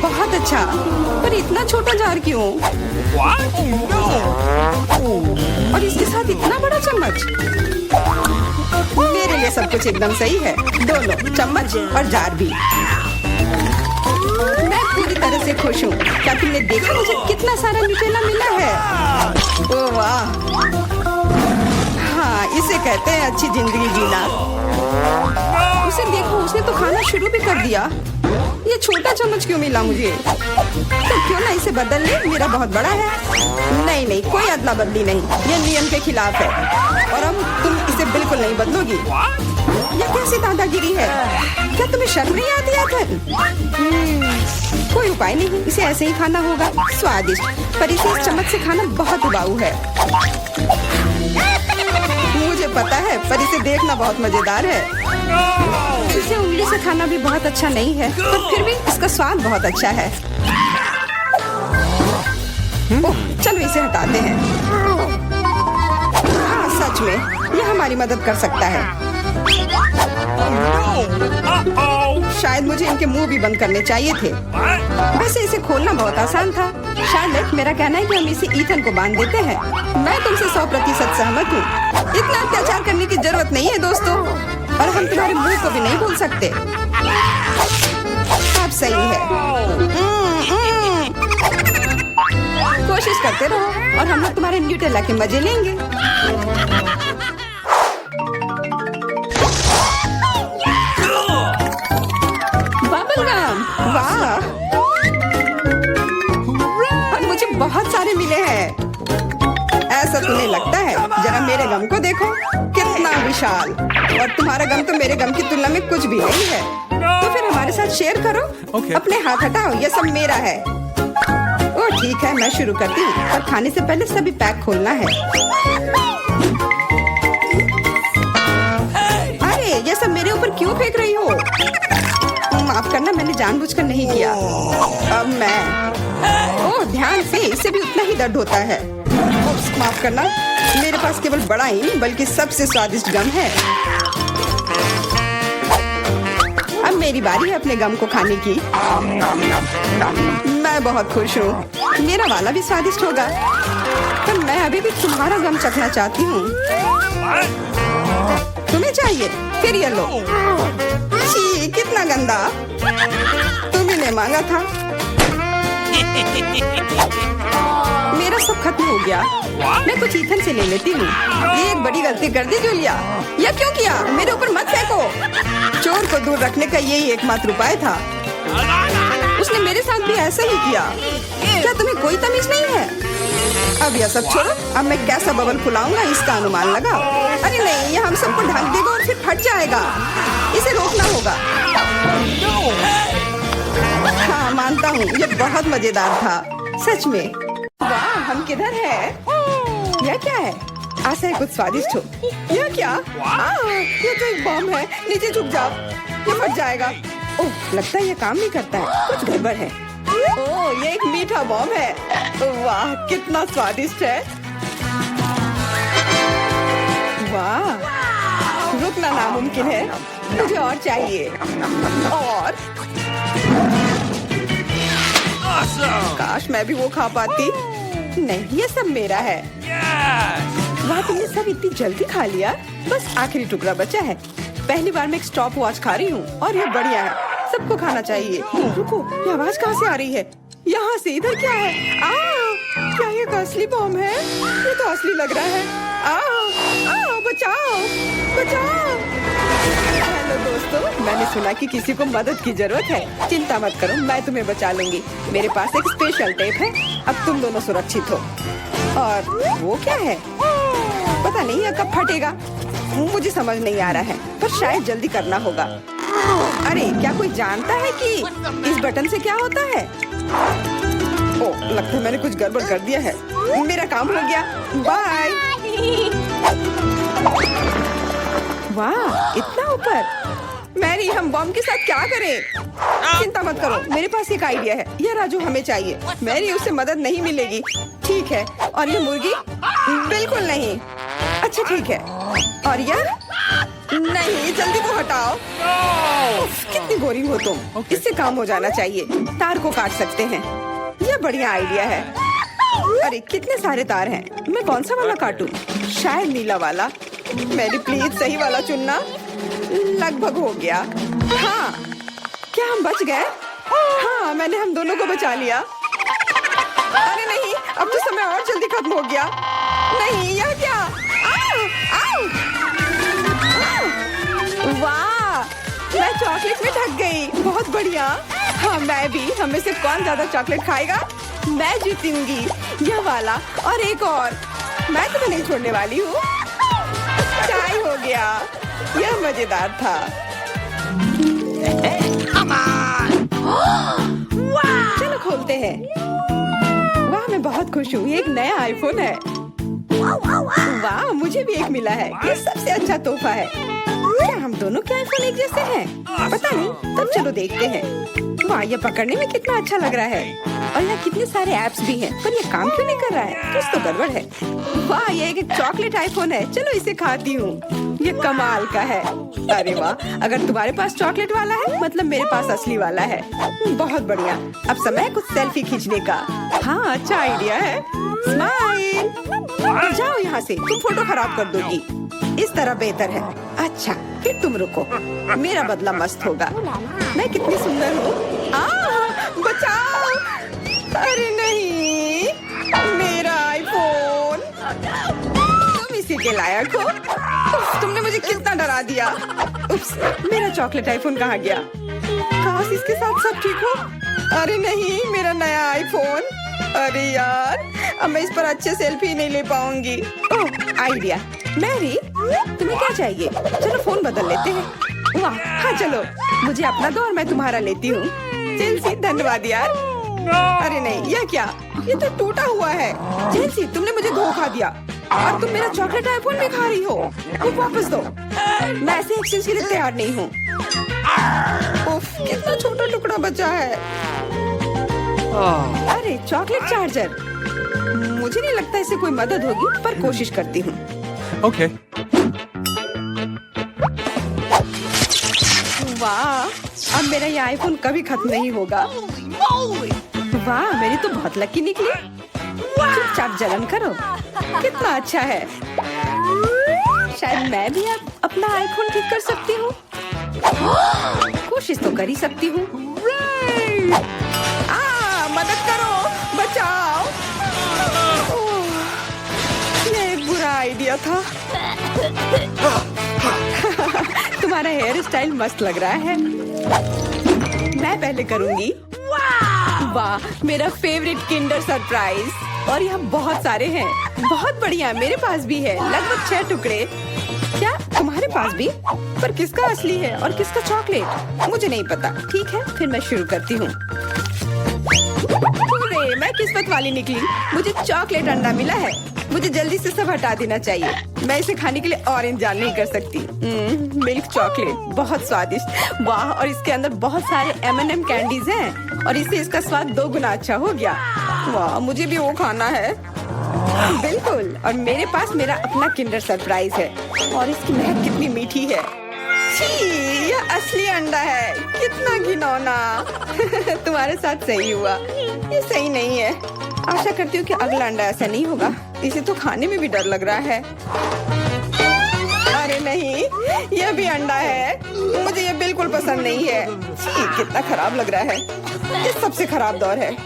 बहुत अच्छा, पर इतना छोटा जार क्यों? और इसके साथ इतना बड़ा चम्मच। मेरे लिए सब कुछ एकदम सही है। दोनों चम्मच और जार भी। मैं पूरी तरह से खुश हूँ। क्या तुमने देखा मुझे कितना सारा न्यूटेला मिला है? ओह वाह, हाँ, इसे कहते हैं अच्छी जिंदगी जीना। उसे देखो, उसने तो खाना शुरू भी कर दिया। ये छोटा चम्मच क्यों मिला मुझे? तो क्यों ना इसे बदल ले? मेरा बहुत बड़ा है। नहीं नहीं, कोई अदला बदली नहीं। ये नियम के खिलाफ है और अब तुम इसे बिल्कुल नहीं बदलोगी। ये कैसी दादागिरी है? क्या तुम्हें शर्म नहीं आती है? कोई उपाय नहीं, इसे ऐसे ही खाना होगा। स्वादिष्ट, पर इसे इस चम्मच से खाना बहुत उबाऊ है। मुझे पता है, पर इसे देखना बहुत मजेदार है। इसे उंगली से खाना भी बहुत अच्छा नहीं है, पर फिर भी इसका स्वाद बहुत अच्छा है। ओह, चलो इसे हटाते हैं। हाँ, सच में यह हमारी मदद कर सकता है। शायद मुझे इनके मुंह भी बंद करने चाहिए थे। वैसे इसे खोलना बहुत आसान था। शार्लेट, मेरा कहना है कि हम इसे ईथन को बांध देते हैं। मैं तुमसे 100% सहमत हूँ। इतना अत्याचार करने की जरूरत नहीं है दोस्तों, और हम तुम्हारे मुंह को भी नहीं भूल सकते। आप सही है। कोशिश करते रहो और हम लोग तुम्हारे न्यूटेला के मजे लेंगे। बबलगम, वाह, और मुझे बहुत सारे मिले हैं। ऐसा तुम्हें लगता है? जरा मेरे गम को देखो, कितना विशाल। और तुम्हारा गम तो मेरे गम की तुलना में कुछ भी नहीं है। तो फिर हमारे साथ शेयर करो। अपने हाथ हटाओ, ये सब मेरा है। ओह ठीक है, मैं शुरू करती हूँ, पर खाने से पहले सभी पैक खोलना है। अरे, ये सब मेरे ऊपर क्यों फेंक रही हो? माफ करना, मैंने जानबूझकर नहीं किया। अब मैं, ओह ध्यान से इससे भी उतना ही दर्द होता है। उप्स, माफ करना, मेरे पास केवल बड़ा ही नहीं बल्कि सबसे स्वादिष्ट गम है। अब मेरी बारी है अपने गम को खाने की। मैं बहुत खुश हूँ। मेरा वाला भी स्वादिष्ट होगा, पर मैं अभी भी तुम्हारा गम चखना चाहती हूँ। तुम्हें चाहिए? फिर ये लो। छी, कितना गंदा। तुम्ही ने मांगा था। मेरा सब खत्म हो गया। मैं कुछ ईथन से ले लेती हूँ। ये एक बड़ी गलती कर दी जूलिया। यह क्यों किया? मेरे ऊपर मत फेंको। चोर को दूर रखने का यही एकमात्र उपाय था। उसने मेरे साथ भी ऐसा ही किया। क्या तुम्हें कोई तमीज नहीं है? अब यह सब छोड़ो। अब मैं कैसा बबल फुलाऊंगा इसका अनुमान लगाओ। अरे नहीं, यह हम सबको ढक देगा और फिर फट जाएगा। इसे रोकना होगा। हाँ, मानता हूँ, यह बहुत मजेदार था, सच में। वाह, हम किधर हैं? यह क्या है? आशा है कुछ स्वादिष्ट हो। यह क्या? यह तो एक बम है। नीचे झुक जाओ, ये फट जाएगा। ओह, लगता है ये काम नहीं करता है। कुछ गड़बड़ है। ओह, ये एक मीठा बम है। वाह, कितना स्वादिष्ट है। वाह, रुकना नामुमकिन है। मुझे और चाहिए। और काश मैं भी वो खा पाती। नहीं, ये सब मेरा है। वाह, तुमने सब इतनी जल्दी खा लिया। बस आखिरी टुकड़ा बचा है। पहली बार मैं एक स्टॉप वॉच खा रही हूँ और ये बढ़िया है। सबको खाना चाहिए। रुको, ये आवाज कहाँ से आ रही है? यहाँ से। इधर क्या है? क्या ये एक असली बम है? ये तो असली लग रहा है। बचाओ, बचाओ। हेलो दोस्तों, मैंने सुना कि किसी को मदद की जरूरत है। चिंता मत करो, मैं तुम्हें बचा लूंगी। मेरे पास एक स्पेशल टेप है। अब तुम दोनों सुरक्षित हो। और वो क्या है? पता नहीं यह कब फटेगा। मुझे समझ नहीं आ रहा है, पर शायद जल्दी करना होगा। अरे, क्या कोई जानता है कि इस बटन से क्या होता है? ओह, लगता है मैंने कुछ गड़बड़ कर दिया है। मेरा काम हो गया। बाय। वाह, इतना ऊपर। मैरी, हम बम के साथ क्या करें? चिंता मत करो, मेरे पास एक आइडिया है। यह राजू हमें चाहिए। मैरी, उससे मदद नहीं मिलेगी। ठीक है। और ये मुर्गी? बिल्कुल नहीं। अच्छा, ठीक है। और यह? नहीं, जल्दी को हटाओ। उफ, कितनी बोरिंग हो तुम। इससे काम हो जाना चाहिए। तार को काट सकते हैं। यह बढ़िया आइडिया है। अरे, कितने सारे तार हैं। मैं कौन सा वाला काटूं? शायद नीला वाला। मेरी प्लीज सही वाला चुनना। लगभग हो गया। हाँ, क्या हम बच गए? हाँ, मैंने हम दोनों को बचा लिया। अरे नहीं, अब तो समय और जल्दी खत्म हो गया। नहीं, यह क्या? आओ, आओ। वाह, मैं चॉकलेट में ढक गई। बहुत बढ़िया। हाँ, मैं भी। हम में से कौन ज्यादा चॉकलेट खाएगा? मैं जीतूंगी। यह वाला और एक और। मैं तुम्हें नहीं छोड़ने वाली हूँ। चाय हो गया। यह मजेदार था। चलो खोलते हैं। वाह, मैं बहुत खुश हूँ। ये एक नया आईफोन है। वाह, मुझे भी एक मिला है। ये सबसे अच्छा तोहफा है। क्या हम दोनों के आईफोन एक जैसे हैं? पता नहीं, तब चलो देखते हैं। वाह, ये पकड़ने में कितना अच्छा लग रहा है। और यहाँ कितने सारे ऐप्स भी हैं, पर ये काम क्यों नहीं कर रहा है? कुछ तो गड़बड़ है। वाह, ये एक चॉकलेट आईफोन है। चलो इसे खाती हूँ। ये कमाल का है। अरे वाह, अगर तुम्हारे पास चॉकलेट वाला है, मतलब मेरे पास असली वाला है। बहुत बढ़िया। अब समय है कुछ सेल्फी खींचने का। हाँ, अच्छा आइडिया है। स्माइल। जाओ यहाँ से, तुम फोटो खराब कर दोगी। इस तरह बेहतर है। अच्छा, फिर तुम रुको। मेरा बदला मस्त होगा। मैं कितनी सुंदर हूँ। बचाओ। अरे नहीं, मेरा आईफोन। तुम इसी के लायक हो। तुमने मुझे कितना डरा दिया। उप्स, मेरा चॉकलेट आईफोन कहाँ गया? काश इसके साथ सब ठीक हो। अरे नहीं, मेरा नया आईफोन। अरे यार, अब मैं इस पर अच्छे सेल्फी नहीं ले पाऊंगी। ओह, आइडिया। मैरी, तुम्हें क्या चाहिए? चलो फोन बदल लेते हैं। वाह, हाँ चलो। मुझे अपना दो और मैं तुम्हारा लेती हूँ। जेलसी, धन्यवाद यार। अरे नहीं, यह क्या? ये तो टूटा हुआ है। जेलसी, तुमने मुझे धोखा दिया और तुम मेरा चॉकलेट आईफोन भी खा रही हो। वो वापस दो। मैं ऐसे एक्सचेंज के लिए तैयार नहीं हूँ। उफ, कितना छोटा टुकड़ा बचा है। अरे चॉकलेट चार्जर, मुझे नहीं लगता इससे कोई मदद होगी, पर कोशिश करती हूँ। Okay. वाह, अब मेरा ये आईफोन कभी खत्म नहीं होगा। वाह, मेरी तो बहुत लकी निकली। चुपचाप जलन करो, कितना अच्छा है। शायद मैं भी अब अपना आईफोन ठीक कर सकती हूँ। कोशिश तो कर ही सकती हूँ। मदद करो, बचाओ। ये एक बुरा आइडिया था। तुम्हारा हेयर स्टाइल मस्त लग रहा है। मैं पहले करूंगी। वाह, मेरा फेवरेट किंडर सरप्राइज। और यहाँ बहुत सारे हैं। बहुत बढ़िया, मेरे पास भी है, लगभग 6 टुकड़े। क्या तुम्हारे पास भी? पर किसका असली है और किसका चॉकलेट? मुझे नहीं पता। ठीक है, फिर मैं शुरू करती हूँ। मैं किस्मत वाली निकली। मुझे चॉकलेट अंडा मिला है। मुझे जल्दी से सब हटा देना चाहिए। मैं इसे खाने के लिए और इंतजार नहीं कर सकती। मिल्क चॉकलेट, बहुत स्वादिष्ट। वाह, और इसके अंदर बहुत सारे M&M कैंडीज हैं और इससे इसका स्वाद 2 गुना अच्छा हो गया। वाह, मुझे भी वो खाना है। बिल्कुल, और मेरे पास मेरा अपना किंडर सरप्राइज है और इसकी महक कितनी मीठी है। छी, यह असली अंडा है। कितना घिनौना। तुम्हारे साथ सही हुआ, ये सही नहीं है। आशा करती हूँ कि अगला अंडा ऐसा नहीं होगा। इसे तो खाने में भी डर लग रहा है। अरे नहीं, यह भी अंडा है। मुझे ये बिल्कुल पसंद नहीं है। छी, कितना खराब लग रहा है। ये सबसे खराब दौर है।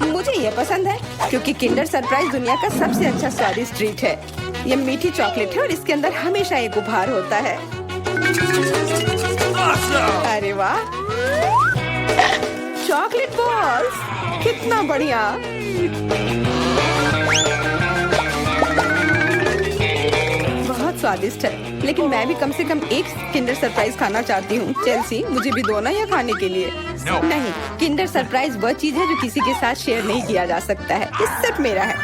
मुझे ये पसंद है क्योंकि किंडर सरप्राइज दुनिया का सबसे अच्छा स्वादिष्ट ट्रीट है। ये मीठी चॉकलेट है और इसके अंदर हमेशा एक उपहार होता है। अरे वाह, चॉकलेट बॉल्स, कितना बढ़िया। बहुत स्वादिष्ट है, लेकिन मैं भी कम से कम एक किंडर सरप्राइज खाना चाहती हूँ। चेल्सी, मुझे भी दो ना ये खाने के लिए। नहीं, किंडर सरप्राइज वह चीज है जो किसी के साथ शेयर नहीं किया जा सकता है। ये सिर्फ मेरा है।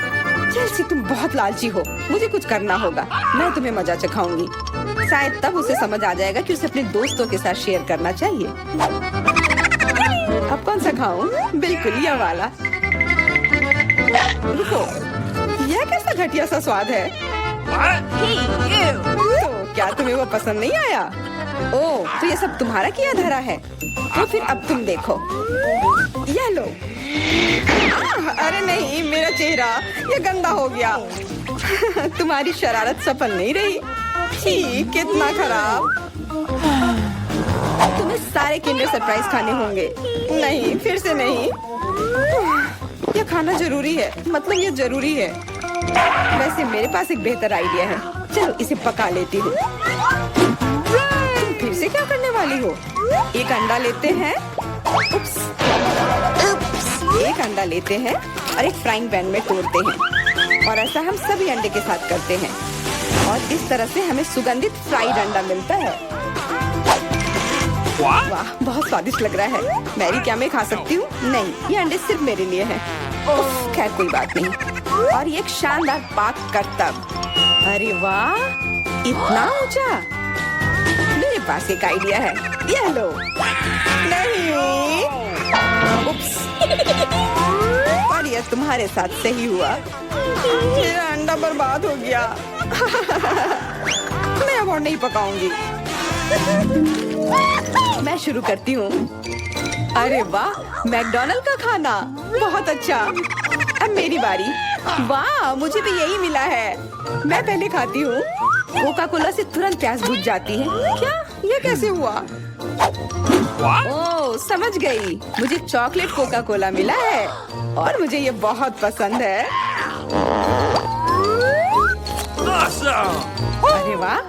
चेल्सी, तुम बहुत लालची हो। मुझे कुछ करना होगा। मैं तुम्हें मजा चखाऊंगी। शायद तब उसे समझ आ जाएगा कि उसे अपने दोस्तों के साथ शेयर करना चाहिए। अब कौन सा खाऊं? बिल्कुल यह वाला। रुको, यह कैसा घटिया सा स्वाद है? तो क्या तुम्हें वो पसंद नहीं आया? ओह, तो ये सब तुम्हारा किया धरा है। तो फिर अब तुम देखो, यह लो। अरे नहीं, मेरा चेहरा ये गंदा हो गया। तुम्हारी शरारत सफल नहीं रही। छी, कितना खराब। तुम्हें सारे किंडर सरप्राइज खाने होंगे। नहीं, फिर से नहीं। यह खाना जरूरी है, मतलब ये जरूरी है। वैसे मेरे पास एक बेहतर आइडिया है। चलो इसे पका लेती हूँ। तुम फिर से क्या करने वाली हो? एक अंडा लेते हैं। उप्स, एक अंडा लेते हैं और एक फ्राइंग पैन में तोड़ते हैं। और ऐसा हम सभी अंडे के साथ करते हैं। और इस तरह से हमें सुगंधित फ्राइड अंडा मिलता है। वाह, बहुत स्वादिष्ट लग रहा है। मैरी, क्या मैं खा सकती हूँ? नहीं, ये अंडे सिर्फ मेरे लिए हैं। खैर कोई बात नहीं। और ये एक शानदार पाक करतब। अरे वाह, इतना ऊंचा। मेरे पास एक आइडिया है। ये लो। नहीं, उप्स। पर यह तुम्हारे साथ सही हुआ। मेरा अंडा बर्बाद हो गया। मैं अब और नहीं पकाऊंगी। मैं शुरू करती हूँ। अरे वाह, मैकडॉनल्ड का खाना, बहुत अच्छा। अब मेरी बारी। वाह, मुझे भी यही मिला है। मैं पहले खाती हूँ। कोका कोला से तुरंत प्यास बुझ जाती है। क्या? ये कैसे हुआ? ओह, समझ गई। मुझे चॉकलेट कोका कोला मिला है और मुझे ये बहुत पसंद है। अरे वाह,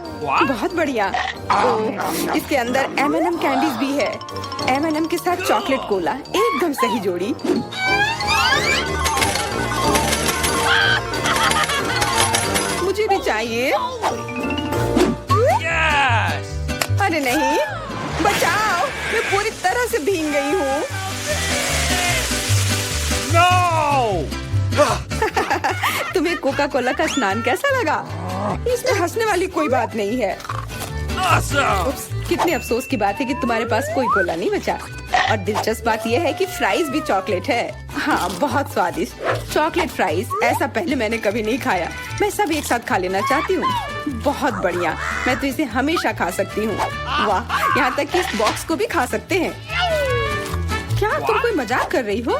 बहुत बढ़िया। ओह, इसके अंदर M&M कैंडीज भी है। M&M के साथ चॉकलेट कोला, एकदम सही जोड़ी। मुझे भी चाहिए। अरे नहीं, बचाओ, मैं पूरी तरह से भीग गई हूँ। तुम्हें कोका कोला का स्नान कैसा लगा? इसमें हंसने वाली कोई बात नहीं है। उप्स, कितने अफसोस की बात है कि तुम्हारे पास कोई कोला नहीं बचा। और दिलचस्प बात यह है कि फ्राइज भी चॉकलेट है। हाँ, बहुत स्वादिष्ट चॉकलेट फ्राइज, ऐसा पहले मैंने कभी नहीं खाया। मैं सब एक साथ खा लेना चाहती हूँ। बहुत बढ़िया, मैं तो इसे हमेशा खा सकती हूँ। वाह, यहाँ तक कि इस बॉक्स को भी खा सकते हैं। क्या तुम कोई मजाक कर रही हो?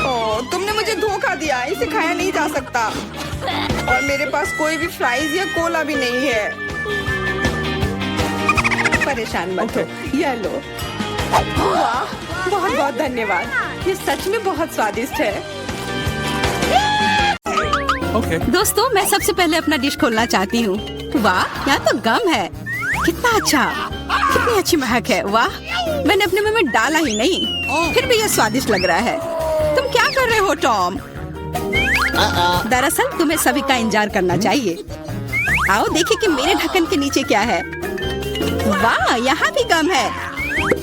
ओह, तुमने मुझे धोखा दिया। इसे खाया नहीं जा सकता और मेरे पास कोई भी फ्राइज या कोला भी नहीं है। परेशान मत हो, यह लो। वाह, बहुत बहुत धन्यवाद। ये सच में बहुत स्वादिष्ट है। Okay. दोस्तों, मैं सबसे पहले अपना डिश खोलना चाहती हूँ। वाह, यहाँ तो गम है। कितना अच्छा, कितनी अच्छी महक है। वाह, मैंने अपने मुंह में डाला ही नहीं, फिर भी यह स्वादिष्ट लग रहा है। तुम क्या कर रहे हो टॉम? दरअसल तुम्हें सभी का इंतजार करना चाहिए। आओ देखिए कि मेरे ढक्कन के नीचे क्या है। वाह, यहाँ भी गम है,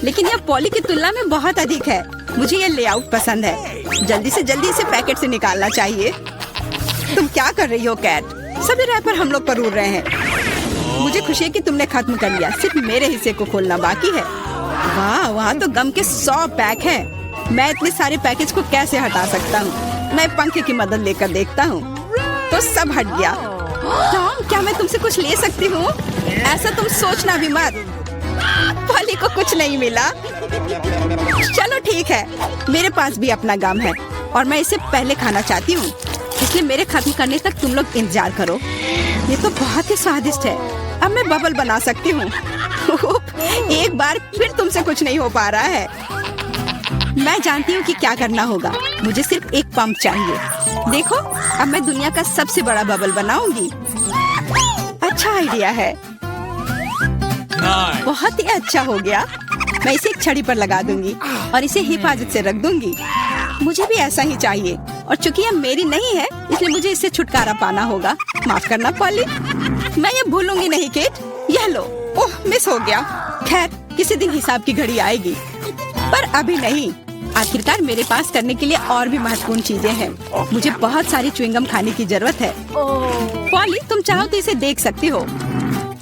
लेकिन यह पॉली की तुलना में बहुत अधिक है। मुझे यह लेआउट पसंद है। जल्दी से जल्दी इसे पैकेट से निकालना चाहिए। तुम क्या कर रही हो कैट? सभी रैपर हम लोग पर उड़ रहे हैं। मुझे खुशी है कि तुमने खत्म कर लिया। सिर्फ मेरे हिस्से को खोलना बाकी है। वाह, वहाँ तो गम के 100 पैक हैं। मैं इतने सारे पैकेज को कैसे हटा सकता हूँ? मैं पंखे की मदद लेकर देखता हूँ। तो सब हट गया। टॉम, क्या मैं तुमसे कुछ ले सकती हूँ? ऐसा तुम सोचना भी मत। पॉली को कुछ नहीं मिला। चलो ठीक है, मेरे पास भी अपना गम है और मैं इसे पहले खाना चाहती हूँ, इसलिए मेरे खत्म करने तक तुम लोग इंतजार करो। ये तो बहुत ही स्वादिष्ट है। अब मैं बबल बना सकती हूँ। एक बार फिर तुमसे कुछ नहीं हो पा रहा है। मैं जानती हूँ कि क्या करना होगा। मुझे सिर्फ एक पंप चाहिए। देखो, अब मैं दुनिया का सबसे बड़ा बबल बनाऊंगी। अच्छा आइडिया है। Nice. बहुत ही अच्छा हो गया। मैं इसे एक छड़ी पर लगा दूंगी और इसे हिफाजत से रख दूंगी। मुझे भी ऐसा ही चाहिए और चूंकि यह मेरी नहीं है, इसलिए मुझे इससे छुटकारा पाना होगा। माफ करना पॉली, मैं ये भूलूंगी नहीं केट। यह लो। ओह, मिस हो गया। खैर, किसी दिन हिसाब की घड़ी आएगी, पर अभी नहीं। आखिरकार मेरे पास करने के लिए और भी महत्वपूर्ण चीजें हैं। मुझे बहुत सारी च्युइंगम खाने की जरूरत है। पॉली, तुम चाहो तो इसे देख सकती हो।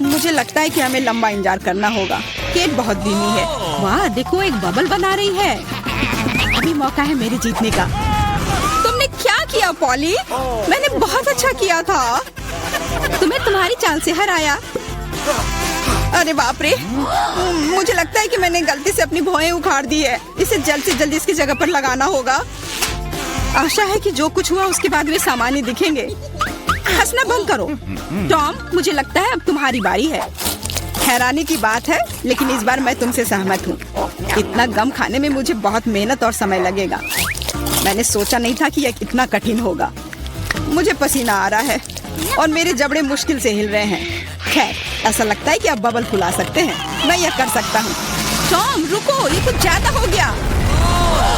मुझे लगता है कि हमें लंबा इंतजार करना होगा। केट बहुत धीमी है। वाह, देखो एक बबल बना रही है। अभी मौका है मेरे जीतने का। तुमने क्या किया पॉली? मैंने बहुत अच्छा किया था। तुम्हें तुम्हारी चाल से हराया। अरे बाप रे, मुझे लगता है कि मैंने गलती से अपनी भौहें उखाड़ दी है। इसे जल्द से जल्द इसकी जगह पर लगाना होगा। आशा है कि जो कुछ हुआ उसके बाद वे सामान्य दिखेंगे। हंसना बंद करो। टॉम, मुझे लगता है अब तुम्हारी बारी है। हैरानी की बात है, लेकिन इस बार मैं तुमसे सहमत हूँ। इतना गम खाने में मुझे बहुत मेहनत और समय लगेगा। मैंने सोचा नहीं था कि यह इतना कठिन होगा। मुझे पसीना आ रहा है और मेरे जबड़े मुश्किल से हिल रहे हैं। खैर, ऐसा लगता है कि अब बबल फुला सकते हैं। मैं यह कर सकता हूँ। टॉम रुको, ये कुछ ज्यादा हो गया।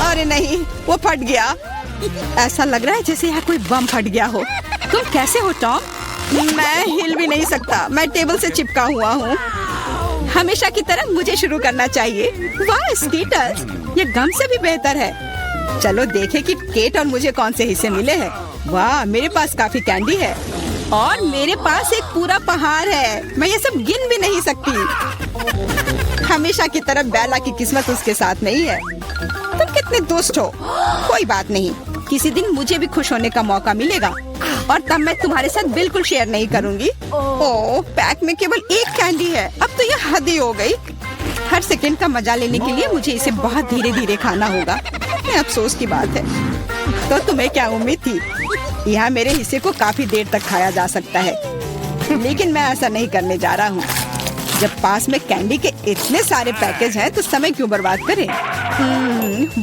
अरे नहीं, वो फट गया। ऐसा लग रहा है जैसे यहाँ कोई बम फट गया हो। तुम कैसे हो टॉम? मैं हिल भी नहीं सकता। मैं टेबल से चिपका हुआ हूँ। हमेशा की तरह मुझे शुरू करना चाहिए। वाह स्कीटर, ये गम से भी बेहतर है। चलो देखें कि केट और मुझे कौन से हिस्से मिले हैं। वाह, मेरे पास काफी कैंडी है और मेरे पास एक पूरा पहाड़ है। मैं ये सब गिन भी नहीं सकती। हमेशा की तरह बेला की किस्मत उसके साथ नहीं है। तुम कितने दुष्ट हो। कोई बात नहीं, किसी दिन मुझे भी खुश होने का मौका मिलेगा और तब मैं तुम्हारे साथ बिल्कुल शेयर नहीं करूंगी। ओह, पैक में केवल एक कैंडी है। अब तो ये हद ही हो गई। हर सेकंड का मजा लेने के लिए मुझे इसे बहुत धीरे धीरे खाना होगा। ये अफसोस की बात है। तो तुम्हें क्या उम्मीद थी? यहाँ मेरे हिस्से को काफी देर तक खाया जा सकता है, लेकिन मैं ऐसा नहीं करने जा रहा हूँ। जब पास में कैंडी के इतने सारे पैकेज हैं, तो समय क्यों बर्बाद करें?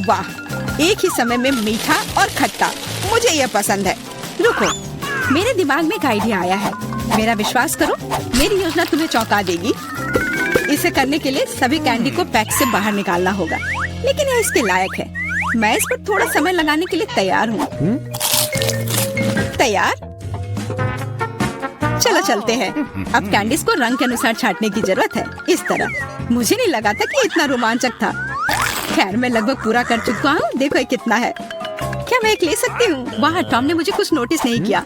वाह, एक ही समय में मीठा और खट्टा, मुझे यह पसंद है। रुको, मेरे दिमाग में एक आइडिया आया है। मेरा विश्वास करो, मेरी योजना तुम्हें चौंका देगी। इसे करने के लिए सभी कैंडी को पैक से बाहर निकालना होगा, लेकिन यह इसके लायक है। मैं इस पर थोड़ा समय लगाने के लिए तैयार हूँ। तैयार? चलो चलते हैं। अब कैंडीज को रंग के अनुसार छांटने की जरूरत है। इस तरह। मुझे नहीं लगा था कि इतना रोमांचक था। खैर, मैं लगभग पूरा कर चुका हूँ। देखो ये कितना है। क्या क्या मैं एक ले सकती हूँ? वाह, टॉम ने मुझे कुछ नोटिस नहीं किया।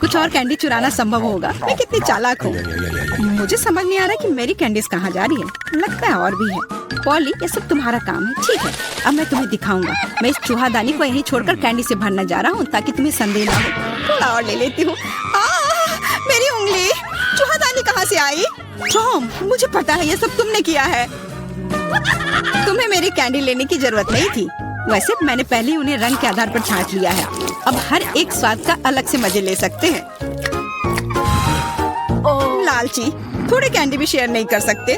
कुछ और कैंडी चुराना संभव होगा। मैं कितनी चालाक हूँ। मुझे समझ नहीं आ रहा कि मेरी कैंडीज कहाँ जा रही है। लगता है और भी है। पॉली, ये सब तुम्हारा काम है। ठीक है, अब मैं तुम्हें दिखाऊंगा। मैं इस चूहादानी को यहीं छोड़कर कैंडी से भरना जा रहा हूँ ताकि तुम्हें संदेह ना हो। थोड़ा और ले लेती हूँ। मेरी उंगली! चूहादानी कहाँ से आई? टॉम, मुझे पता है ये सब तुमने किया है। तुम्हें मेरी कैंडी लेने की जरूरत नहीं थी। वैसे मैंने पहले ही उन्हें रंग के आधार पर छांट लिया है। अब हर एक स्वाद का अलग से मजे ले सकते हैं। लालची, थोड़े कैंडी भी शेयर नहीं कर सकते।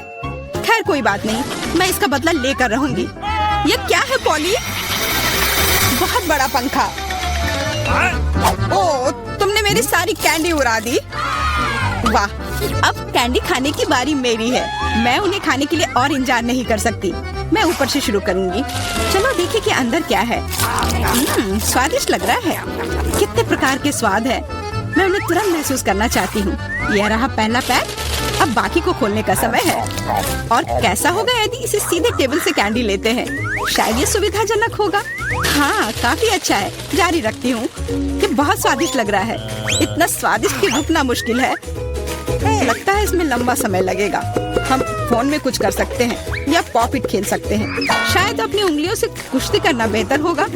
खैर कोई बात नहीं, मैं इसका बदला लेकर रहूंगी। ये क्या है पॉली? बहुत बड़ा पंखा। ओह, तुमने मेरी सारी कैंडी उड़ा दी। वाह, अब कैंडी खाने की बारी मेरी है। मैं उन्हें खाने के लिए और इंतजार नहीं कर सकती। मैं ऊपर से शुरू करूंगी। चलो देखिए कि अंदर क्या है। स्वादिष्ट लग रहा है। कितने प्रकार के स्वाद है। मैं उन्हें तुरंत महसूस करना चाहती हूँ। यह रहा पहला पैक। अब बाकी को खोलने का समय है। और कैसा होगा यदि इसे सीधे टेबल से कैंडी लेते हैं? शायद ये सुविधाजनक होगा। हाँ, काफी अच्छा है। जारी रखती हूँ। ये बहुत स्वादिष्ट लग रहा है। इतना स्वादिष्ट कि रुकना मुश्किल है। लगता है इसमें लंबा समय लगेगा। हम फोन में कुछ कर सकते हैं या पॉपिट खेल सकते हैं। शायद अपनी उंगलियों से कुश्ती करना बेहतर होगा।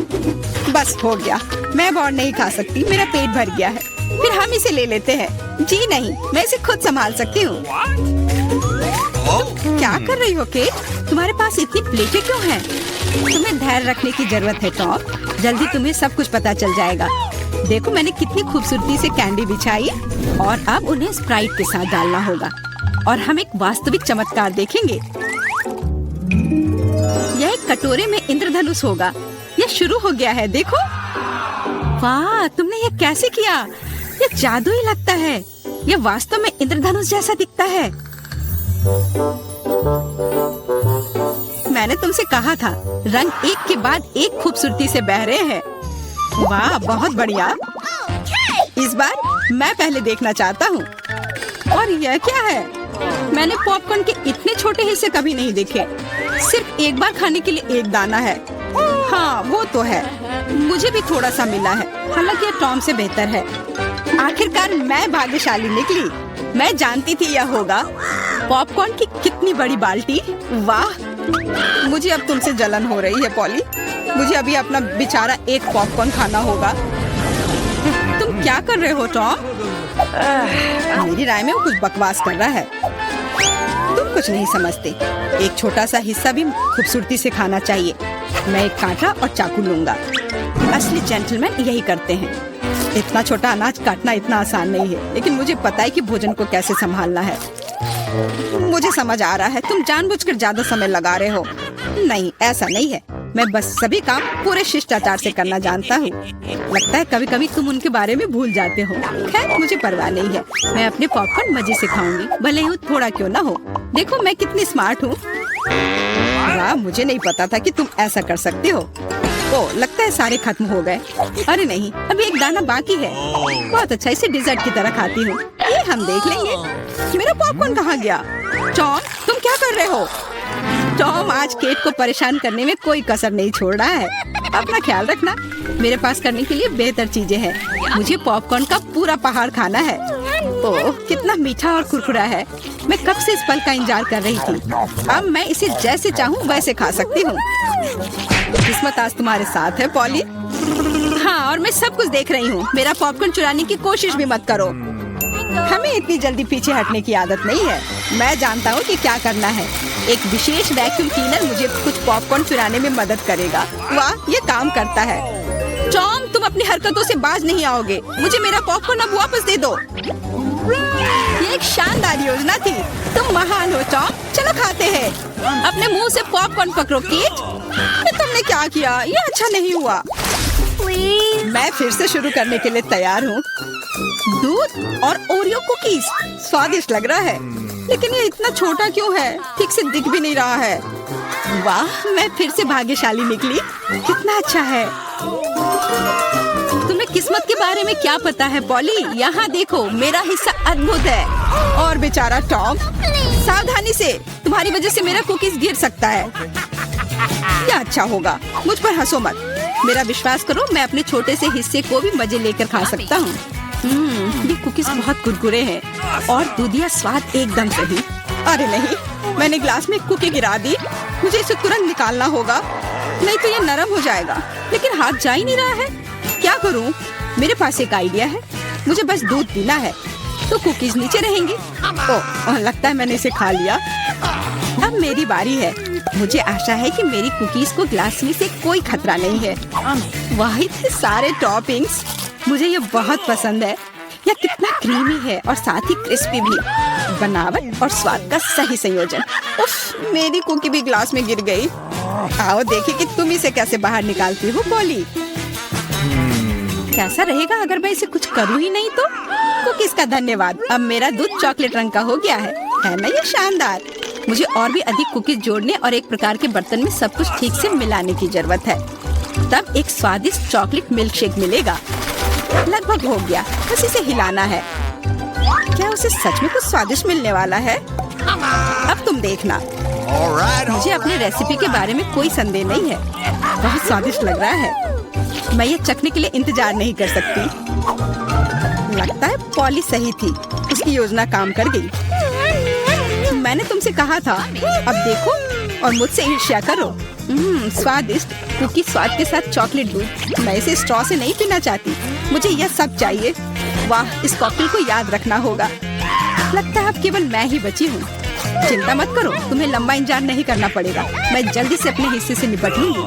बस हो गया। मैं अब और नहीं खा सकती। मेरा पेट भर गया है। फिर हम इसे ले लेते हैं। जी नहीं, मैं इसे खुद संभाल सकती हूँ। क्या कर रही हो केट? तुम्हारे पास इतनी प्लेटें क्यों हैं? तुम्हें धैर्य रखने की जरूरत है टॉम। जल्दी तुम्हें सब कुछ पता चल जाएगा। देखो मैंने कितनी खूबसूरती से कैंडी बिछाई। और अब उन्हें स्प्राइट के साथ डालना होगा और हम एक वास्तविक चमत्कार देखेंगे। यह एक कटोरे में इंद्रधनुष होगा। यह शुरू हो गया है, देखो। वाह, तुमने ये कैसे किया? ये जादू ही लगता है। ये वास्तव में इंद्रधनुष जैसा दिखता है। मैंने तुमसे कहा था, रंग एक के बाद एक खूबसूरती से बह रहे हैं। वाह, बहुत बढ़िया। इस बार मैं पहले देखना चाहता हूँ। और यह क्या है? मैंने पॉपकॉर्न के इतने छोटे हिस्से कभी नहीं देखे। सिर्फ एक बार खाने के लिए एक दाना है। हाँ, वो तो है। मुझे भी थोड़ा सा मिला है। हालांकि यह टॉम से बेहतर है। आखिरकार मैं भाग्यशाली निकली। मैं जानती थी यह होगा। पॉपकॉर्न की कितनी बड़ी बाल्टी। वाह, मुझे अब तुमसे जलन हो रही है पॉली। मुझे अभी अपना बेचारा एक पॉपकॉर्न खाना होगा। तुम क्या कर रहे हो टॉम? मेरी राय में वो कुछ बकवास कर रहा है। तुम कुछ नहीं समझते। एक छोटा सा हिस्सा भी खूबसूरती से खाना चाहिए। मैं एक कांटा और चाकू लूंगा। असली जेंटलमैन यही करते हैं। इतना छोटा अनाज काटना इतना आसान नहीं है, लेकिन मुझे पता है कि भोजन को कैसे संभालना है। मुझे समझ आ रहा है, तुम जानबूझकर ज्यादा समय लगा रहे हो। नहीं, ऐसा नहीं है। मैं बस सभी काम पूरे शिष्टाचार से करना जानता हूँ। लगता है कभी कभी तुम उनके बारे में भूल जाते हो। खैर, मुझे परवाह नहीं है। मैं अपने पॉपकॉर्न मजे से खाऊंगी, भले ही थोड़ा क्यों ना हो। देखो मैं कितनी स्मार्ट हूँ। वाह, मुझे नहीं पता था कि तुम ऐसा कर सकते हो। ओह, लगता है सारे खत्म हो गए। अरे नहीं, अभी एक दाना बाकी है। बहुत अच्छा, इसे डिजर्ट की तरह खाती हूँ। ये हम देख लेंगे। मेरा पॉपकॉर्न कहाँ गया? टॉम, तुम क्या कर रहे हो? टॉम आज केट को परेशान करने में कोई कसर नहीं छोड़ रहा है। अपना ख्याल रखना। मेरे पास करने के लिए बेहतर चीजें हैं। मुझे पॉपकॉर्न का पूरा पहाड़ खाना है। ओह, कितना मीठा और कुरकुरा है। मैं कब से इस पल का इंतजार कर रही थी। अब मैं इसे जैसे चाहूँ वैसे खा सकती हूँ। किस्मत आज तुम्हारे साथ है पॉली। हाँ, और मैं सब कुछ देख रही हूँ। मेरा पॉपकॉर्न चुराने की कोशिश भी मत करो। हमें इतनी जल्दी पीछे हटने की आदत नहीं है। मैं जानता हूँ कि क्या करना है। एक विशेष वैक्यूम क्लीनर मुझे कुछ पॉपकॉर्न चुराने में मदद करेगा। वाह, ये काम करता है। टॉम, तुम अपनी हरकतों से बाज नहीं आओगे। मुझे मेरा पॉपकॉर्न अब वापस दे दो। ये एक शानदार योजना थी। तुम महान हो टॉम। चलो खाते हैं। अपने मुंह से पॉपकॉर्न पकड़ो केट। तुमने क्या किया? ये अच्छा नहीं हुआ। मैं फिर से शुरू करने के लिए तैयार हूँ। दूध और ओरियो कुकीज स्वादिष्ट लग रहा है, लेकिन ये इतना छोटा क्यों है? ठीक से दिख भी नहीं रहा है। वाह, मैं फिर से भाग्यशाली निकली। कितना अच्छा है। तुम्हें किस्मत के बारे में क्या पता है पॉली? यहाँ देखो, मेरा हिस्सा अद्भुत है। और बेचारा टॉम, सावधानी से। तुम्हारी वजह से मेरा कुकीज गिर सकता है। क्या अच्छा होगा। मुझ पर हंसो मत। मेरा विश्वास करो, मैं अपने छोटे से हिस्से को भी मजे लेकर खा सकता हूँ। ये कुकीज बहुत कुरकुरे हैं और दूधिया स्वाद एकदम सही। अरे नहीं, मैंने ग्लास में कुकी गिरा दी। मुझे इसे तुरंत निकालना होगा, नहीं तो ये नरम हो जाएगा। लेकिन हाथ जा ही नहीं रहा है, क्या करूँ? मेरे पास एक आइडिया है, मुझे बस दूध पीना है तो कुकीज नीचे रहेंगी। ओह, लगता है मैंने इसे खा लिया। अब मेरी बारी है। मुझे आशा है कि मेरी कुकीज को ग्लास में से कोई खतरा नहीं है। वाह, इतने सारे टॉपिंग्स, मुझे ये बहुत पसंद है। यह कितना क्रीमी है और साथ ही क्रिस्पी भी। बनावट और स्वाद का सही संयोजन। उफ, मेरी कुकी भी ग्लास में गिर गई। आओ देखें कि तुम इसे कैसे बाहर निकालती हो पॉली। कैसा रहेगा अगर मैं इसे कुछ करूँ ही नहीं तो? कुकीज का धन्यवाद, अब मेरा दूध चॉकलेट रंग का हो गया है ना ये शानदार? मुझे और भी अधिक कुकीज जोड़ने और एक प्रकार के बर्तन में सब कुछ ठीक से मिलाने की जरूरत है, तब एक स्वादिष्ट चॉकलेट मिल्क शेक मिलेगा। लगभग हो गया, बस इसे हिलाना है। क्या उसे सच में कुछ स्वादिष्ट मिलने वाला है? अब तुम देखना। मुझे अपने रेसिपी के बारे में कोई संदेह नहीं है, बहुत स्वादिष्ट लग रहा है। मैं ये चखने के लिए इंतजार नहीं कर सकती। लगता है पॉली सही थी, उसकी योजना काम कर गई। मैंने तुमसे कहा था, अब देखो और मुझसे ईर्ष्या करो। स्वादिष्ट कुकी स्वाद के साथ चॉकलेट दूध। मैं इसे स्ट्रॉ से नहीं पीना चाहती, मुझे यह सब चाहिए। वाह, इस कॉकटेल को याद रखना होगा। लगता है अब केवल मैं ही बची हूँ। चिंता मत करो, तुम्हें लंबा इंतजार नहीं करना पड़ेगा। मैं जल्दी से अपने हिस्से से निपट लूंगी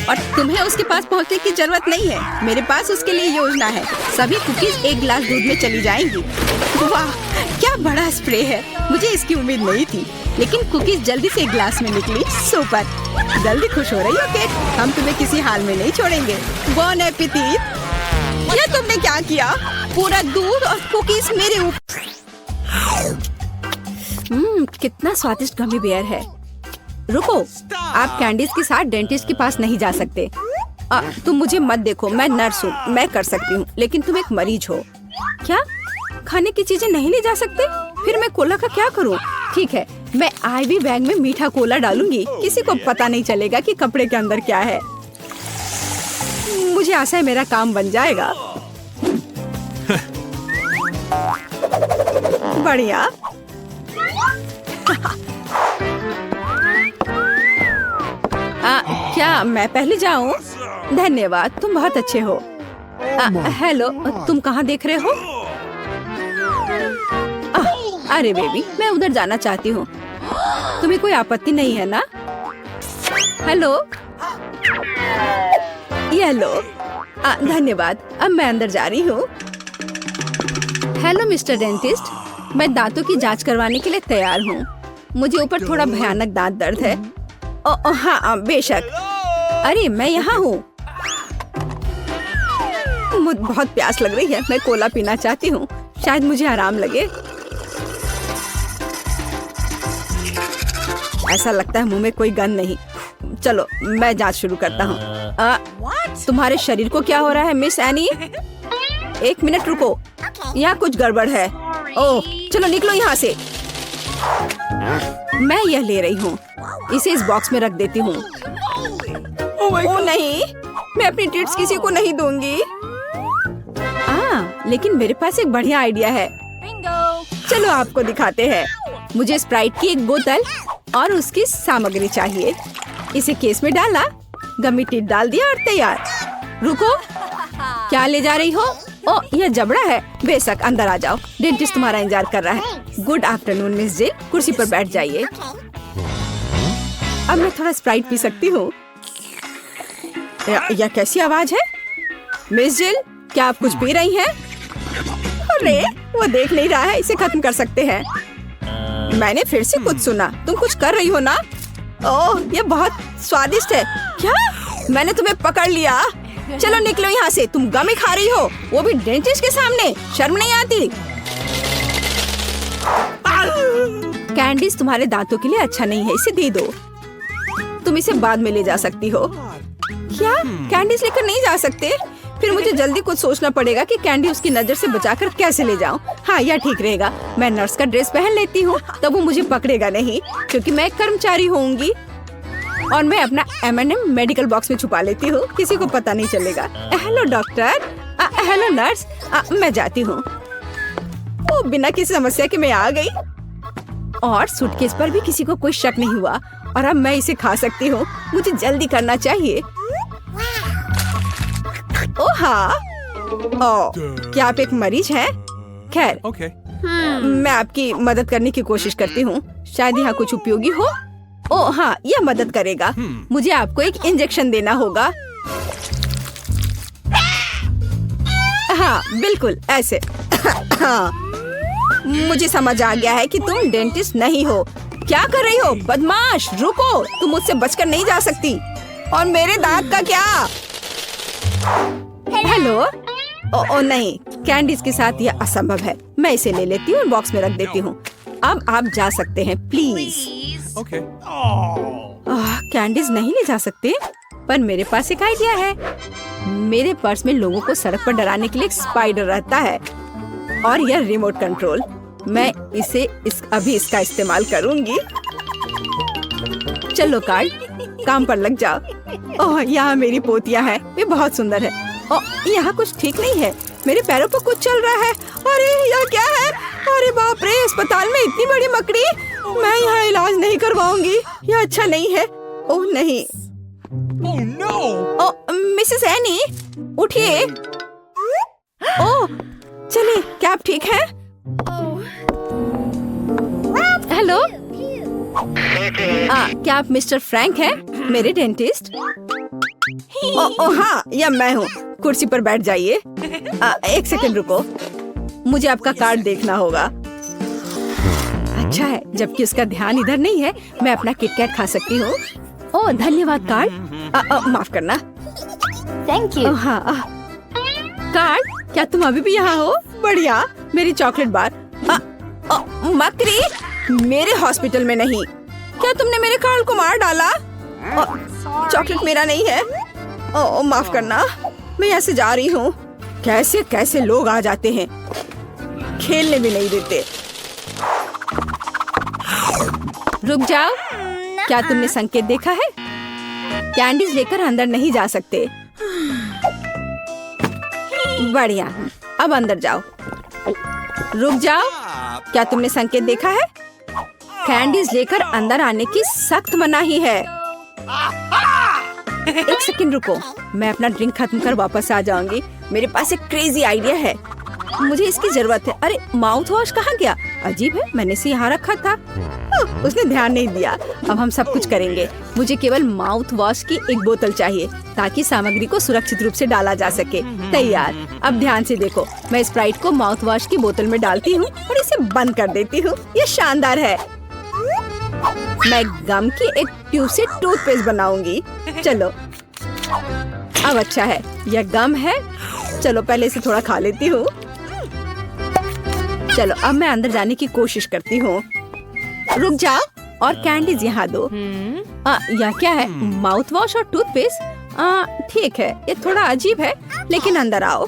और तुम्हें उसके पास पहुंचने की जरूरत नहीं है। मेरे पास उसके लिए योजना है। सभी कुकीज एक गिलास दूध में चली जाएंगी। वाह, क्या बड़ा स्प्रे है, मुझे इसकी उम्मीद नहीं थी, लेकिन कुकीज जल्दी से एक गिलास में निकली। सुपर, जल्दी खुश हो रही हो केट, हम तुम्हें किसी हाल में नहीं छोड़ेंगे। बॉन एपेटिट। ये तुमने क्या किया? पूरा दूध और कुकीज मेरे ऊपर। कितना स्वादिष्ट गमी बेयर है। रुको, आप कैंडीज के साथ डेंटिस्ट के पास नहीं जा सकते। तुम मुझे मत देखो, मैं नर्स हूँ, मैं कर सकती हूँ, लेकिन तुम एक मरीज हो। क्या खाने की चीजें नहीं ले जा सकते? फिर मैं कोला का क्या करूँ? ठीक है, मैं आईवी बैग में मीठा कोला डालूंगी, किसी को पता नहीं चलेगा कि कपड़े के अंदर क्या है। मुझे आशा है मेरा काम बन जाएगा। बढ़िया। क्या मैं पहले जाऊं? धन्यवाद, तुम बहुत अच्छे हो। हेलो, तुम कहाँ देख रहे हो? अरे बेबी, मैं उधर जाना चाहती हूँ। तुम्हें कोई आपत्ति नहीं है ना? हेलो, ये लो। धन्यवाद, अब मैं अंदर जा रही हूँ। हेलो मिस्टर डेंटिस्ट, मैं दांतों की जांच करवाने के लिए तैयार हूँ। मुझे ऊपर थोड़ा भयानक दांत दर्द है। हाँ बेशक। अरे मैं यहाँ हूँ। मुझे बहुत प्यास लग रही है, मैं कोला पीना चाहती हूँ, शायद मुझे आराम लगे। ऐसा लगता है मुंह में कोई गंध नहीं। चलो मैं जांच शुरू करता हूँ। तुम्हारे शरीर को क्या हो रहा है मिस एनी? एक मिनट रुको, यहाँ कुछ गड़बड़ है। ओह, चलो निकलो यहाँ से। मैं यह ले रही हूँ, इसे इस बॉक्स में रख देती हूँ। ओह नहीं, मैं अपनी ट्रीट्स किसी को नहीं दूंगी। लेकिन मेरे पास एक बढ़िया आइडिया है। चलो आपको दिखाते हैं। मुझे स्प्राइट की एक बोतल और उसकी सामग्री चाहिए। इसे केस में डाला, गमी टिप डाल दिया और तैयार। रुको, क्या ले जा रही हो? ओह, यह जबड़ा है। बेशक, अंदर आ जाओ, डेंटिस्ट तुम्हारा इंतजार कर रहा है। गुड आफ्टरनून मिस जिल, कुर्सी पर बैठ जाइए। अब मैं थोड़ा स्प्राइट पी सकती हूँ। यह कैसी आवाज है? मिस जिल, क्या आप कुछ पी रही हैं? अरे वो देख नहीं रहा है, इसे खत्म कर सकते हैं। मैंने फिर से कुछ सुना, तुम कुछ कर रही हो ना? ओह, ये बहुत स्वादिष्ट है। क्या? मैंने तुम्हें पकड़ लिया। चलो निकलो यहाँ से, तुम गमी खा रही हो, वो भी डेंटिस्ट के सामने। शर्म नहीं आती? कैंडीज तुम्हारे दांतों के लिए अच्छा नहीं है, इसे दे दो। तुम इसे बाद में ले जा सकती हो। क्या कैंडीज लेकर नहीं जा सकते? फिर मुझे जल्दी कुछ सोचना पड़ेगा कि कैंडी उसकी नजर से बचाकर कैसे ले जाऊं। हाँ, यह ठीक रहेगा। मैं नर्स का ड्रेस पहन लेती हूँ, तब वो मुझे पकड़ेगा नहीं, क्योंकि मैं एक कर्मचारी होंगी। और मैं अपना M&M मेडिकल बॉक्स में छुपा लेती हूँ, किसी को पता नहीं चलेगा। हेलो डॉक्टर, हेलो नर्स, मैं जाती हूँ। ओ, बिना किसी समस्या के मैं आ गई और सूटकेस पर भी किसी को कोई शक नहीं हुआ और अब मैं इसे खा सकती हूँ। मुझे जल्दी करना चाहिए। ओ हाँ, ओ, क्या आप एक मरीज हैं? खैर, Okay. मैं आपकी मदद करने की कोशिश करती हूँ, शायद यहाँ कुछ उपयोगी हो। ओ हाँ, यह मदद करेगा। मुझे आपको एक इंजेक्शन देना होगा। हाँ बिल्कुल ऐसे। हाँ, मुझे समझ आ गया है कि तुम डेंटिस्ट नहीं हो। क्या कर रही हो बदमाश? रुको, तुम मुझसे बचकर नहीं जा सकती। और मेरे दांत का क्या? हेलो। ओ नहीं, कैंडीज के साथ यह असंभव है। मैं इसे ले लेती हूँ और बॉक्स में रख देती हूँ। अब आप जा सकते हैं प्लीज। Okay. कैंडीज नहीं ले जा सकते, पर मेरे पास एक आइडिया है। मेरे पर्स में लोगों को सड़क पर डराने के लिए एक स्पाइडर रहता है और यह रिमोट कंट्रोल। मैं अभी इसका इस्तेमाल करूंगी। चलो कार्ड, काम पर लग जाओ। ओह, यहाँ मेरी पोतियाँ हैं, वे बहुत सुंदर है। ओह, यहाँ कुछ ठीक नहीं है, मेरे पैरों पर कुछ चल रहा है। अरे यह क्या है? अरे बाप रे, अस्पताल में इतनी बड़ी मकड़ी। मैं यहाँ इलाज नहीं करवाऊंगी, यह अच्छा नहीं है। ओह नहीं। Oh no! ओह मिसेस एनी, उठिए। ओह चलिए, क्या आप ठीक हैं? हेलो, क्या आप मिस्टर फ्रैंक हैं, मेरे डेंटिस्ट? ओह हाँ, यह मैं हूँ। कुर्सी पर बैठ जाइए। एक सेकंड रुको, मुझे आपका कार्ड देखना होगा। अच्छा है, जबकि उसका ध्यान इधर नहीं है, मैं अपना किटकैट खा सकती हूँ। ओह धन्यवाद कार्ड। माफ करना। Thank you. हाँ कार्ड, क्या तुम अभी भी यहाँ हो? बढ़िया, मेरी चॉकलेट बार। मकड़ी, मेरे हॉस्पिटल में नहीं। क्या तुमने मेरे कार्ड को मार डाला? चॉकलेट मेरा नहीं है। माफ करना, मैं यहाँ से जा रही हूँ। कैसे कैसे लोग आ जाते हैं, खेलने भी नहीं देते। रुक जाओ, क्या तुमने संकेत देखा है? कैंडीज लेकर अंदर नहीं जा सकते। बढ़िया, अब अंदर जाओ। रुक जाओ, क्या तुमने संकेत देखा है? कैंडीज लेकर अंदर आने की सख्त मनाही है। एक सेकंड रुको, मैं अपना ड्रिंक खत्म कर वापस आ जाऊंगी। मेरे पास एक क्रेजी आइडिया है, मुझे इसकी जरूरत है। अरे माउथ वॉश कहाँ गया? अजीब है, मैंने इसे यहाँ रखा था। उसने ध्यान नहीं दिया। अब हम सब कुछ करेंगे। मुझे केवल माउथ वॉश की एक बोतल चाहिए ताकि सामग्री को सुरक्षित रूप से डाला जा सके। तैयार। अब ध्यान से देखो, मैं स्प्राइट को माउथ वॉश की बोतल में डालती हूँ और इसे बंद कर देती हूँ। ये शानदार है। मैं गम की एक ट्यूब से टूथपेस्ट बनाऊंगी। चलो, अब अच्छा है, यह गम है। चलो पहले इसे थोड़ा खा लेती हूँ। चलो अब मैं अंदर जाने की कोशिश करती हूँ। रुक जाओ और कैंडीज यहाँ दो। यह क्या है? माउथ वॉश और टूथपेस्ट। ठीक है, ये थोड़ा अजीब है, लेकिन अंदर आओ।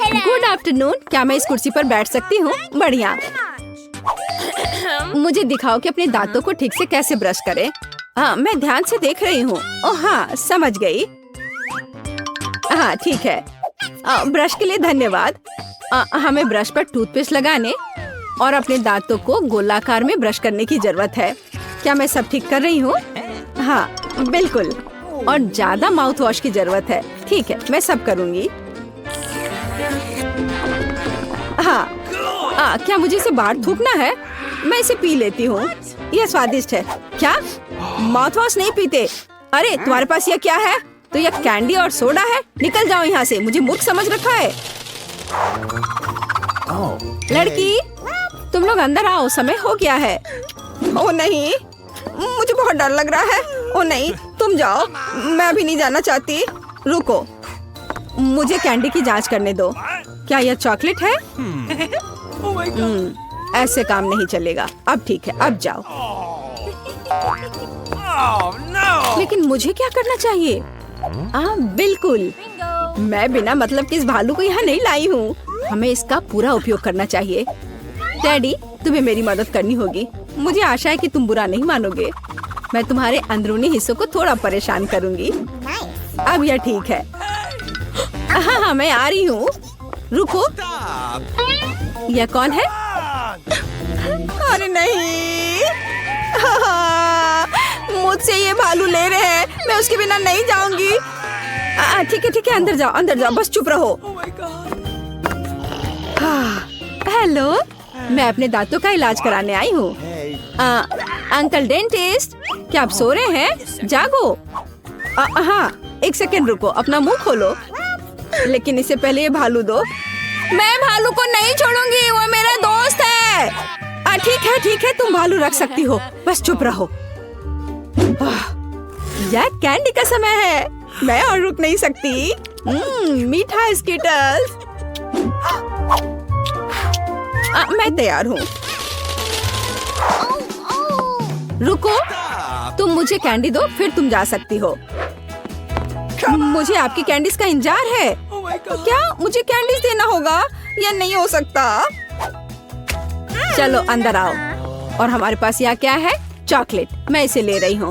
गुड आफ्टरनून, क्या मैं इस कुर्सी पर बैठ सकती हूँ? बढ़िया। मुझे दिखाओ कि अपने दांतों को ठीक से कैसे ब्रश करें। मैं ध्यान से देख रही हूँ। ओह हाँ, समझ गई। हाँ ठीक है, ब्रश के लिए धन्यवाद। हमें ब्रश पर टूथपेस्ट लगाने और अपने दांतों को गोलाकार में ब्रश करने की जरूरत है। क्या मैं सब ठीक कर रही हूँ? हाँ बिल्कुल, और ज्यादा माउथ वॉश की जरूरत है। ठीक है, मैं सब करूँगी। हाँ, क्या मुझे इसे बाहर थूकना है? मैं इसे पी लेती हूँ, यह स्वादिष्ट है। क्या माउथ वॉश नहीं पीते? अरे तुम्हारे पास यह क्या है? तो यह कैंडी और सोडा है। निकल जाओ यहाँ से, मुझे मूर्ख समझ रखा है। लड़की, तुम लोग अंदर आओ, समय हो गया है। ओ नहीं, मुझे बहुत डर लग रहा है। ओ नहीं, तुम जाओ, मैं अभी नहीं जाना चाहती। रुको, मुझे कैंडी की जांच करने दो। क्या यह चॉकलेट है? ऐसे काम नहीं चलेगा। अब ठीक है, अब जाओ। Oh no! लेकिन मुझे क्या करना चाहिए? बिल्कुल, मैं बिना मतलब के इस भालू को यहाँ नहीं लाई हूँ। हमें इसका पूरा उपयोग करना चाहिए। डैडी, तुम्हें मेरी मदद करनी होगी। मुझे आशा है कि तुम बुरा नहीं मानोगे। मैं तुम्हारे अंदरूनी हिस्सों को थोड़ा परेशान करूंगी। अब यह ठीक है। हाँ हाँ, मैं आ रही हूँ। रुको, यह कौन है? अरे नहीं, मुझसे ये भालू ले रहे हैं। मैं उसके बिना नहीं जाऊंगी। ठीक है, अंदर जाओ, बस चुप रहो। हेलो, मैं अपने दांतों का इलाज कराने आई हूँ। अंकल डेंटिस्ट, क्या आप सो रहे हैं? जागो। हाँ, एक सेकंड रुको, अपना मुंह खोलो। लेकिन इससे पहले ये भालू दो। मैं भालू को नहीं छोड़ूंगी, वो मेरा दोस्त है। ठीक है, तुम भालू रख सकती हो, बस चुप रहो। यह कैंडी का समय है, मैं और रुक नहीं सकती। मीठा स्कीटल्स। मैं तैयार हूँ। रुको, तुम मुझे कैंडी दो, फिर तुम जा सकती हो। मुझे आपकी कैंडीज का इंतजार है। क्या मुझे कैंडीज देना होगा? यह नहीं हो सकता। चलो अंदर आओ। और हमारे पास यहाँ क्या है? चॉकलेट। मैं इसे ले रही हूँ।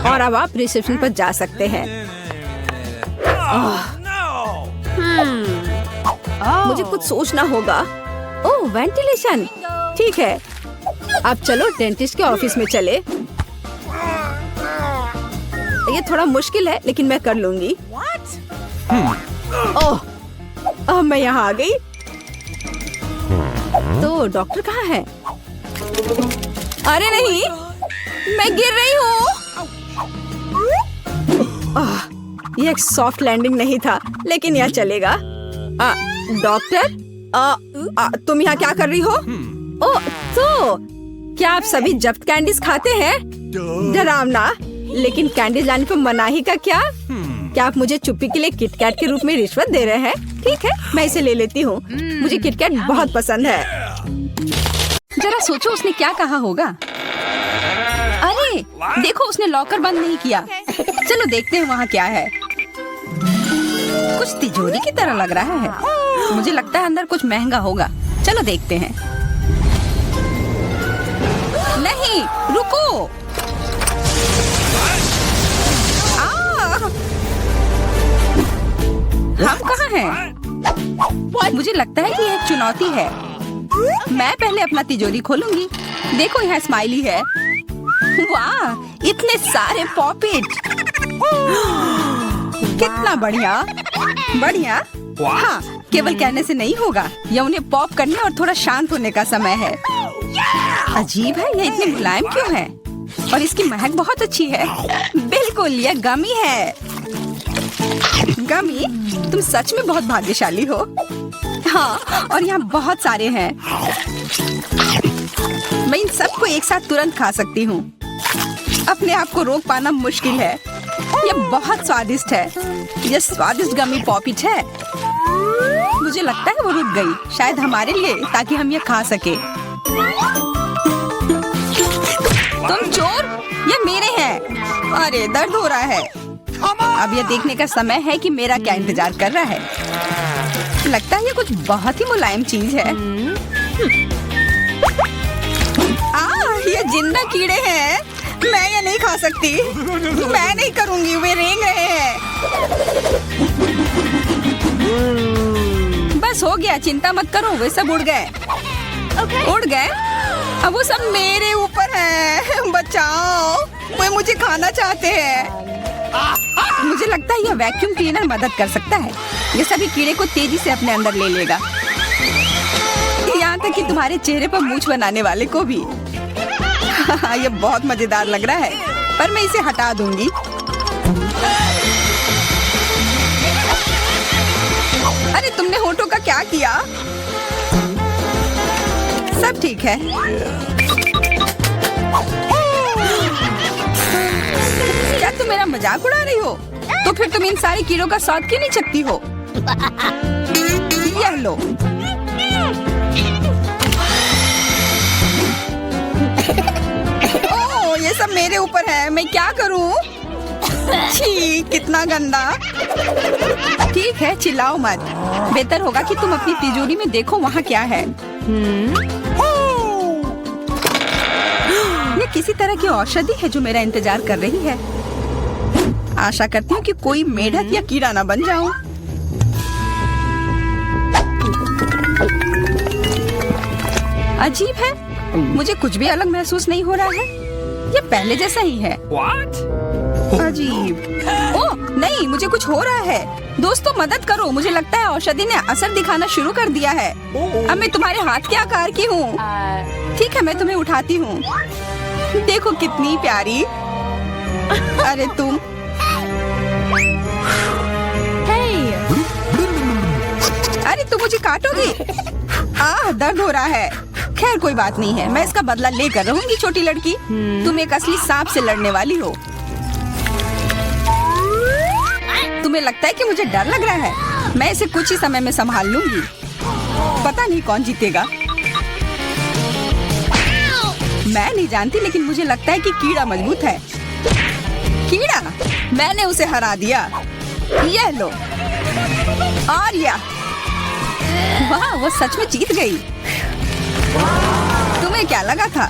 और अब आप रिसेप्शन पर जा सकते हैं। मुझे कुछ सोचना होगा। ओह, वेंटिलेशन। ठीक है, अब चलो डेंटिस्ट के ऑफिस में चले। ये थोड़ा मुश्किल है, लेकिन मैं कर लूंगी। ओह, मैं यहाँ आ गई। तो डॉक्टर कहाँ है? अरे नहीं, मैं गिर रही हूँ। ये एक सॉफ्ट लैंडिंग नहीं था, लेकिन यह चलेगा। डॉक्टर, तुम यहाँ क्या कर रही हो? ओह, तो क्या आप सभी जब्त कैंडीज खाते हैं? डरावना। लेकिन कैंडीज लाने पर मनाही का क्या? क्या आप मुझे चुप्पी के लिए किटकैट के रूप में रिश्वत दे रहे हैं? ठीक है, मैं इसे ले लेती हूँ। मुझे किटकैट बहुत पसंद है। जरा सोचो उसने क्या कहा होगा। अरे देखो, उसने लॉकर बंद नहीं किया। चलो देखते हैं वहाँ क्या है। कुछ तिजोरी की तरह लग रहा है। मुझे लगता है अंदर कुछ महंगा होगा। चलो देखते हैं। नहीं, रुको। हम कहाँ हैं? मुझे लगता है कि यह एक चुनौती है। मैं पहले अपना तिजोरी खोलूंगी। देखो, यहाँ स्माइली है। वाह, इतने सारे पॉपिट। कितना बढ़िया। हाँ, केवल कहने से नहीं होगा। यह उन्हें पॉप करने और थोड़ा शांत होने का समय है। अजीब है, यह इतनी मुलायम क्यों है? और इसकी महक बहुत अच्छी है। बिल्कुल, यह गमी है। गमी, तुम सच में बहुत भाग्यशाली हो। हाँ, और यहाँ बहुत सारे हैं। मैं इन सबको एक साथ तुरंत खा सकती हूँ। अपने आप को रोक पाना मुश्किल है। यह बहुत स्वादिष्ट है। यह स्वादिष्ट गमी पॉपिट है। मुझे लगता है वो रुक गई, शायद हमारे लिए, ताकि हम यह खा सके। तुम चोर, ये मेरे हैं। अरे दर्द हो रहा है। अब यह देखने का समय है कि मेरा क्या इंतजार कर रहा है। लगता है ये कुछ बहुत ही मुलायम चीज है। ये जिंदा कीड़े हैं। मैं ये नहीं खा सकती। मैं नहीं करूंगी, वे रेंग रहे हैं। बस हो गया, चिंता मत करो, वे सब उड़ गए। उड़ गए? अब वो सब मेरे ऊपर है। बचाओ, वे मुझे खाना चाहते हैं। मुझे लगता है यह वैक्यूम क्लीनर मदद कर सकता है। ये सभी कीड़े को तेजी से अपने अंदर ले लेगा, यहाँ तक कि तुम्हारे चेहरे पर मूंछ बनाने वाले को भी। ये बहुत मजेदार लग रहा है, पर मैं इसे हटा दूंगी। अरे तुमने होठों का क्या किया? सब ठीक है। क्या तुम मेरा मजाक उड़ा रही हो? तो फिर तुम इन सारे कीड़ों का स्वाद क्यों नहीं चखती हो? यह लो। ओह, ये सब मेरे ऊपर है। मैं क्या करूं? छी, कितना गंदा। ठीक है, चिल्लाओ मत। बेहतर होगा कि तुम अपनी तिजोरी में देखो वहाँ क्या है। ये किसी तरह की औषधि है जो मेरा इंतजार कर रही है। आशा करती हूँ कि कोई मेढक या कीड़ा ना बन जाऊं। अजीब है, मुझे कुछ भी अलग महसूस नहीं हो रहा है। ये पहले जैसा ही है। What? अजीब। ओह नहीं, मुझे कुछ हो रहा है। दोस्तों मदद करो, मुझे लगता है औषधि ने असर दिखाना शुरू कर दिया है। अब मैं तुम्हारे हाथ के आकार की हूँ। ठीक है, मैं तुम्हें उठाती हूँ। देखो कितनी प्यारी। अरे तुम। अरे तुम मुझे काटोगी? दर्द हो रहा है। खैर कोई बात नहीं है, मैं इसका बदला लेकर रहूंगी। छोटी लड़की, तुम एक असली सांप से लड़ने वाली हो। तुम्हें लगता है कि मुझे डर लग रहा है? मैं इसे कुछ ही समय में संभाल लूंगी। पता नहीं कौन जीतेगा। मैं नहीं जानती, लेकिन मुझे लगता है कि कीड़ा मजबूत है। कीड़ा, मैंने उसे हरा दिया। यह लो। और यह, वाह, वो सच में जीत गई। तुम्हें क्या लगा था?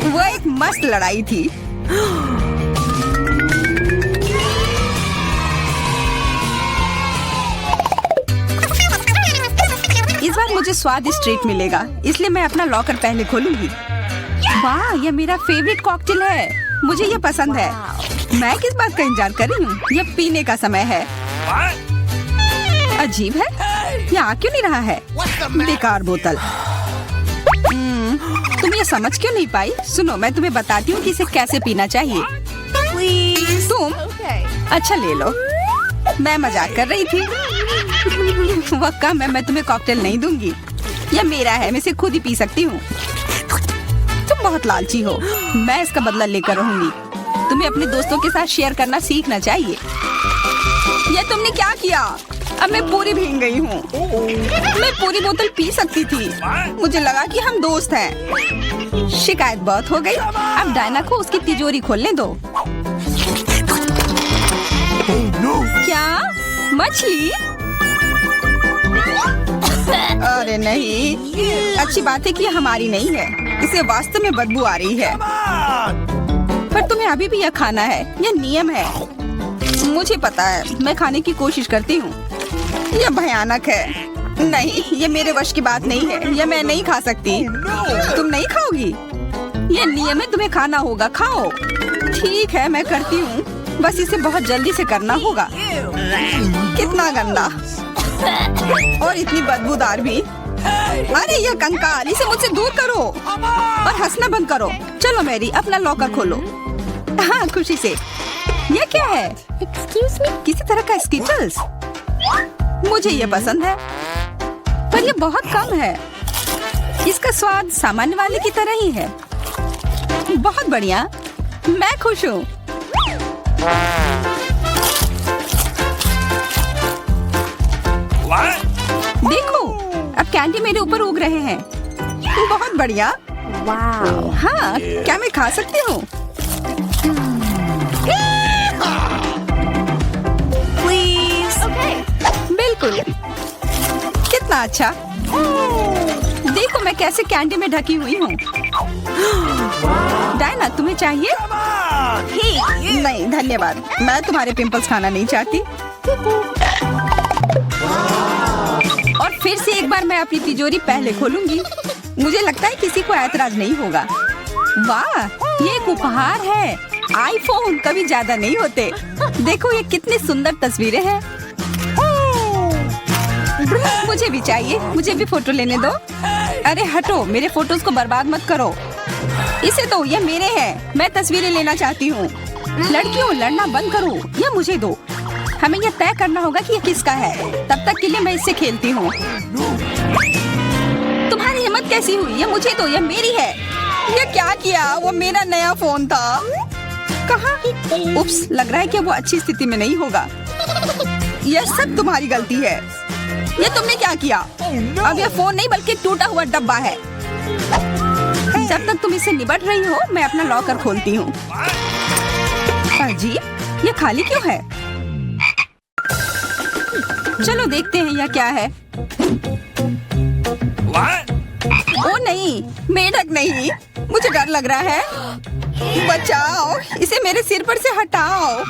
वो एक मस्त लड़ाई थी। इस बार मुझे स्वादिष्ट ट्रीट मिलेगा, इसलिए मैं अपना लॉकर पहले खोलूंगी। वाह, यह मेरा फेवरेट कॉकटेल है। मुझे यह पसंद है। मैं किस बात का इंतजार कर रही हूँ? यह पीने का समय है। अजीब है, यह आ क्यों नहीं रहा है? बेकार बोतल। तुम ये समझ क्यों नहीं पाई? सुनो, मैं तुम्हें बताती हूँ कि इसे कैसे पीना चाहिए। तुम अच्छा ले लो। मैं मजाक कर रही थी। वह कम है, मैं तुम्हें कॉकटेल नहीं दूंगी। यह मेरा है, मैं इसे खुद ही पी सकती हूँ। तुम बहुत लालची हो। मैं इसका बदला लेकर रहूंगी। तुम्हें अपने दोस्तों के साथ शेयर करना सीखना चाहिए। यह तुमने क्या किया? अब मैं पूरी भीग गई हूँ। मैं पूरी बोतल पी सकती थी। मुझे लगा कि हम दोस्त हैं। शिकायत बहुत हो गई। अब डायना को उसकी तिजोरी खोलने दो। क्या? मछली? अरे नहीं, अच्छी बात है कि यह हमारी नहीं है। इसे वास्तव में बदबू आ रही है। पर तुम्हें अभी भी यह खाना है, यह नियम है। मुझे पता है, मैं खाने की कोशिश करती हूँ। यह भयानक है। नहीं, ये मेरे वश की बात नहीं है। यह मैं नहीं खा सकती। तुम नहीं खाओगी? यह नियम है, तुम्हें खाना होगा। खाओ। ठीक है, मैं करती हूँ। बस इसे बहुत जल्दी से करना होगा। कितना गंदा और इतनी बदबूदार भी। अरे यह कंकाल, इसे मुझसे दूर करो और हंसना बंद करो। चलो मैरी, अपना लॉकर खोलो। हाँ, खुशी से। यह क्या है? Excuse me? किसी तरह का स्किटल्स। मुझे ये पसंद है, पर ये बहुत कम है। इसका स्वाद सामान्य वाले की तरह ही है। बहुत बढ़िया, मैं खुश हूँ। देखो, अब कैंडी मेरे ऊपर उग रहे हैं। बहुत बढ़िया। Wow. हाँ, क्या मैं खा सकती हूँ? बिल्कुल। कितना अच्छा। देखो मैं कैसे कैंडी में ढकी हुई हूँ। डायना, तुम्हें चाहिए? नहीं धन्यवाद, मैं तुम्हारे पिंपल्स खाना नहीं चाहती। और फिर से एक बार मैं अपनी तिजोरी पहले खोलूंगी। मुझे लगता है किसी को ऐतराज नहीं होगा। वाह, ये एक उपहार है। आईफोन कभी ज्यादा नहीं होते। देखो ये कितनी सुंदर तस्वीरें हैं। मुझे भी चाहिए, मुझे भी फोटो लेने दो। अरे हटो, मेरे फोटोज को बर्बाद मत करो। इसे दो, ये मेरे हैं। मैं तस्वीरें लेना चाहती हूँ। लड़कियों, लड़ना बंद करो, ये मुझे दो। हमें यह तय करना होगा कि यह किसका है। तब तक के लिए मैं इससे खेलती हूँ। तुम्हारी हिम्मत कैसी हुई? ये मुझे दो, ये मेरी है। ये क्या किया? वो मेरा नया फोन था। कहाँ? उप्स, लग रहा है कि वो अच्छी स्थिति में नहीं होगा। यह सब तुम्हारी गलती है। ये तुमने क्या किया? अब यह फोन नहीं बल्कि टूटा हुआ डब्बा है। जब तक तुम इसे निबट रही हो, मैं अपना लॉकर खोलती हूँ। अजीब, ये खाली क्यों है? चलो देखते हैं यह क्या है। ओ नहीं, मेढक नहीं, मुझे डर लग रहा है। बचाओ, इसे मेरे सिर पर से हटाओ।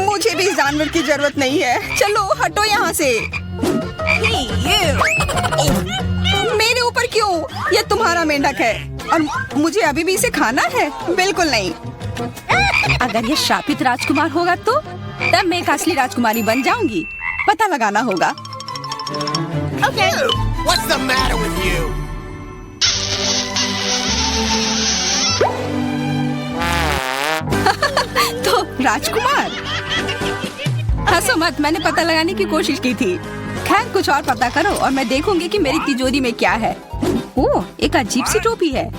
मुझे भी इस जानवर की जरूरत नहीं है। चलो हटो यहाँ से। मेरे ऊपर क्यों? ये तुम्हारा मेंढक है और मुझे अभी भी इसे खाना है? बिल्कुल नहीं। अगर ये शापित राजकुमार होगा तो तब मैं एक असली राजकुमारी बन जाऊंगी। पता लगाना होगा। What's the matter with you? तो राजकुमार, हंसो मत, मैंने पता लगाने की कोशिश की थी। खैर कुछ और पता करो और मैं देखूंगी कि मेरी तिजोरी में क्या है। ओह, एक अजीब सी टोपी है।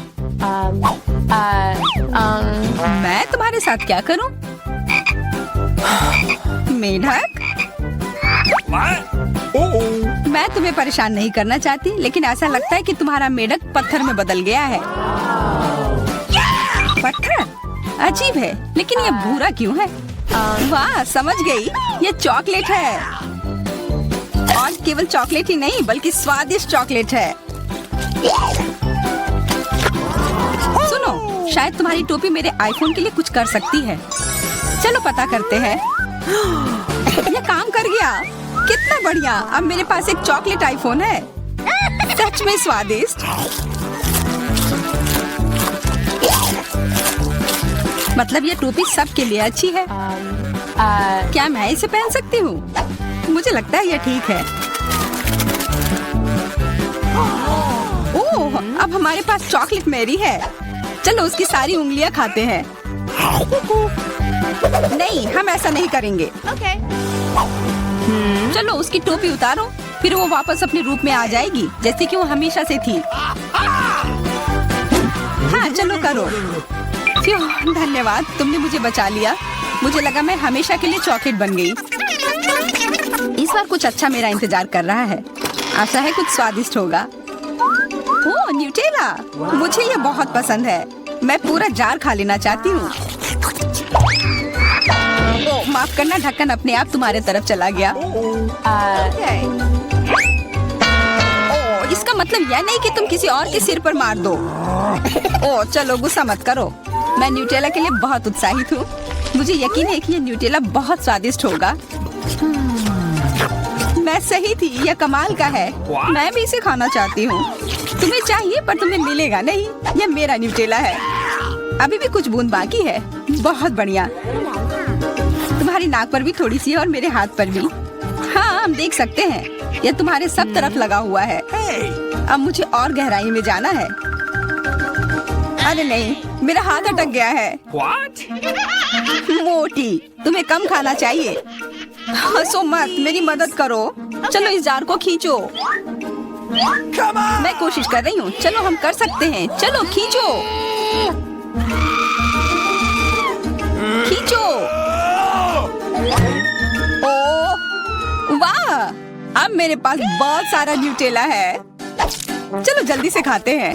मैं तुम्हारे साथ क्या करूं? मेढक, What? Oh. मैं तुम्हें परेशान नहीं करना चाहती, लेकिन ऐसा लगता है कि तुम्हारा मेढक पत्थर में बदल गया है। पत्थर? अजीब है, लेकिन ये भूरा क्यों है? वाह, समझ गई, ये चॉकलेट है। और केवल चॉकलेट ही नहीं, बल्कि स्वादिष्ट चॉकलेट है। सुनो, शायद तुम्हारी टोपी मेरे आईफोन के लिए कुछ कर सकती है। चलो पता करते हैं। ये काम कर गया, कितना बढ़िया। अब मेरे पास एक चॉकलेट आईफोन है। सच में स्वादिष्ट। मतलब ये टोपी सबके लिए अच्छी है। क्या मैं इसे पहन सकती हूँ? मुझे लगता है ये ठीक है। ओह, अब हमारे पास चॉकलेट मैरी है। चलो उसकी सारी उंगलियां खाते हैं। नहीं, हम ऐसा नहीं करेंगे। चलो उसकी टोपी उतारो, फिर वो वापस अपने रूप में आ जाएगी, जैसे कि वो हमेशा से थी। हाँ, चलो करो। क्यों, धन्यवाद, तुमने मुझे बचा लिया। मुझे लगा मैं हमेशा के लिए चॉकलेट बन गई। इस बार कुछ अच्छा मेरा इंतजार कर रहा है। आशा है कुछ स्वादिष्ट होगा। ओह, न्यूटेला, मुझे ये बहुत पसंद है। मैं पूरा जार खा लेना चाहती हूँ। ओह, माफ करना, ढक्कन अपने आप तुम्हारे तरफ चला गया। ओह, इसका मतलब यह नहीं कि तुम किसी और के सिर पर मार दो। ओह, चलो गुस्सा मत करो। मैं न्यूटेला के लिए बहुत उत्साहित हूँ। मुझे यकीन है कि ये न्यूटेला बहुत स्वादिष्ट होगा। मैं सही थी, यह कमाल का है। मैं भी इसे खाना चाहती हूँ। तुम्हें चाहिए पर तुम्हें मिलेगा नहीं। यह मेरा न्यूटेला है। अभी भी कुछ बूंद बाकी है। बहुत बढ़िया। तुम्हारी नाक पर भी थोड़ी सी है और मेरे हाथ पर भी। हाँ, हम देख सकते हैं। यह तुम्हारे सब तरफ लगा हुआ है। अब मुझे और गहराई में जाना है। अरे नहीं, मेरा हाथ अटक गया है। What? मोटी, तुम्हें कम खाना चाहिए। हंसो मत, मेरी मदद करो। चलो इस जार को खींचो। Come on! मैं कोशिश कर रही हूँ। चलो हम कर सकते हैं। चलो खींचो, खींचो। ओह, वाह! अब मेरे पास बहुत सारा न्यूटेला है। चलो जल्दी से खाते हैं।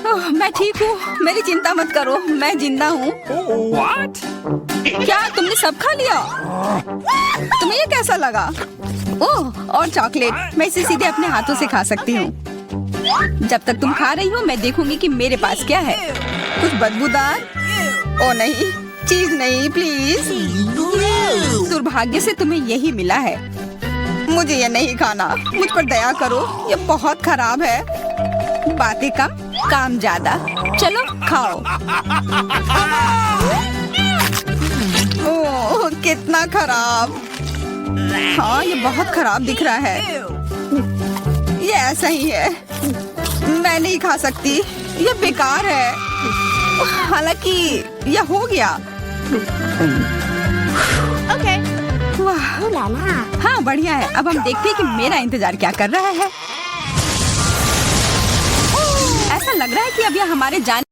ओह, मैं ठीक हूँ, मेरी चिंता मत करो, मैं जिंदा हूँ। What? क्या तुमने सब खा लिया? तुम्हें ये कैसा लगा? ओह, और चॉकलेट, मैं इसे सीधे अपने हाथों से खा सकती हूँ। जब तक तुम खा रही हो, मैं देखूंगी कि मेरे पास क्या है। कुछ बदबूदार? ओ नहीं, चीज नहीं, प्लीज। दुर्भाग्य से तुम्हें यही मिला है। मुझे ये नहीं खाना। मुझ पर दया करो, ये बहुत खराब है। बातें कम, काम ज्यादा। चलो खाओ। ओह, कितना खराब। हाँ, ये बहुत खराब दिख रहा है। ये ऐसा ही है। मैं नहीं खा सकती, ये बेकार है। हालांकि यह हो गया। वाह, हाँ बढ़िया है। अब हम देखते हैं कि मेरा इंतजार क्या कर रहा है। ऐसा लग रहा है कि अब यह हमारे जाने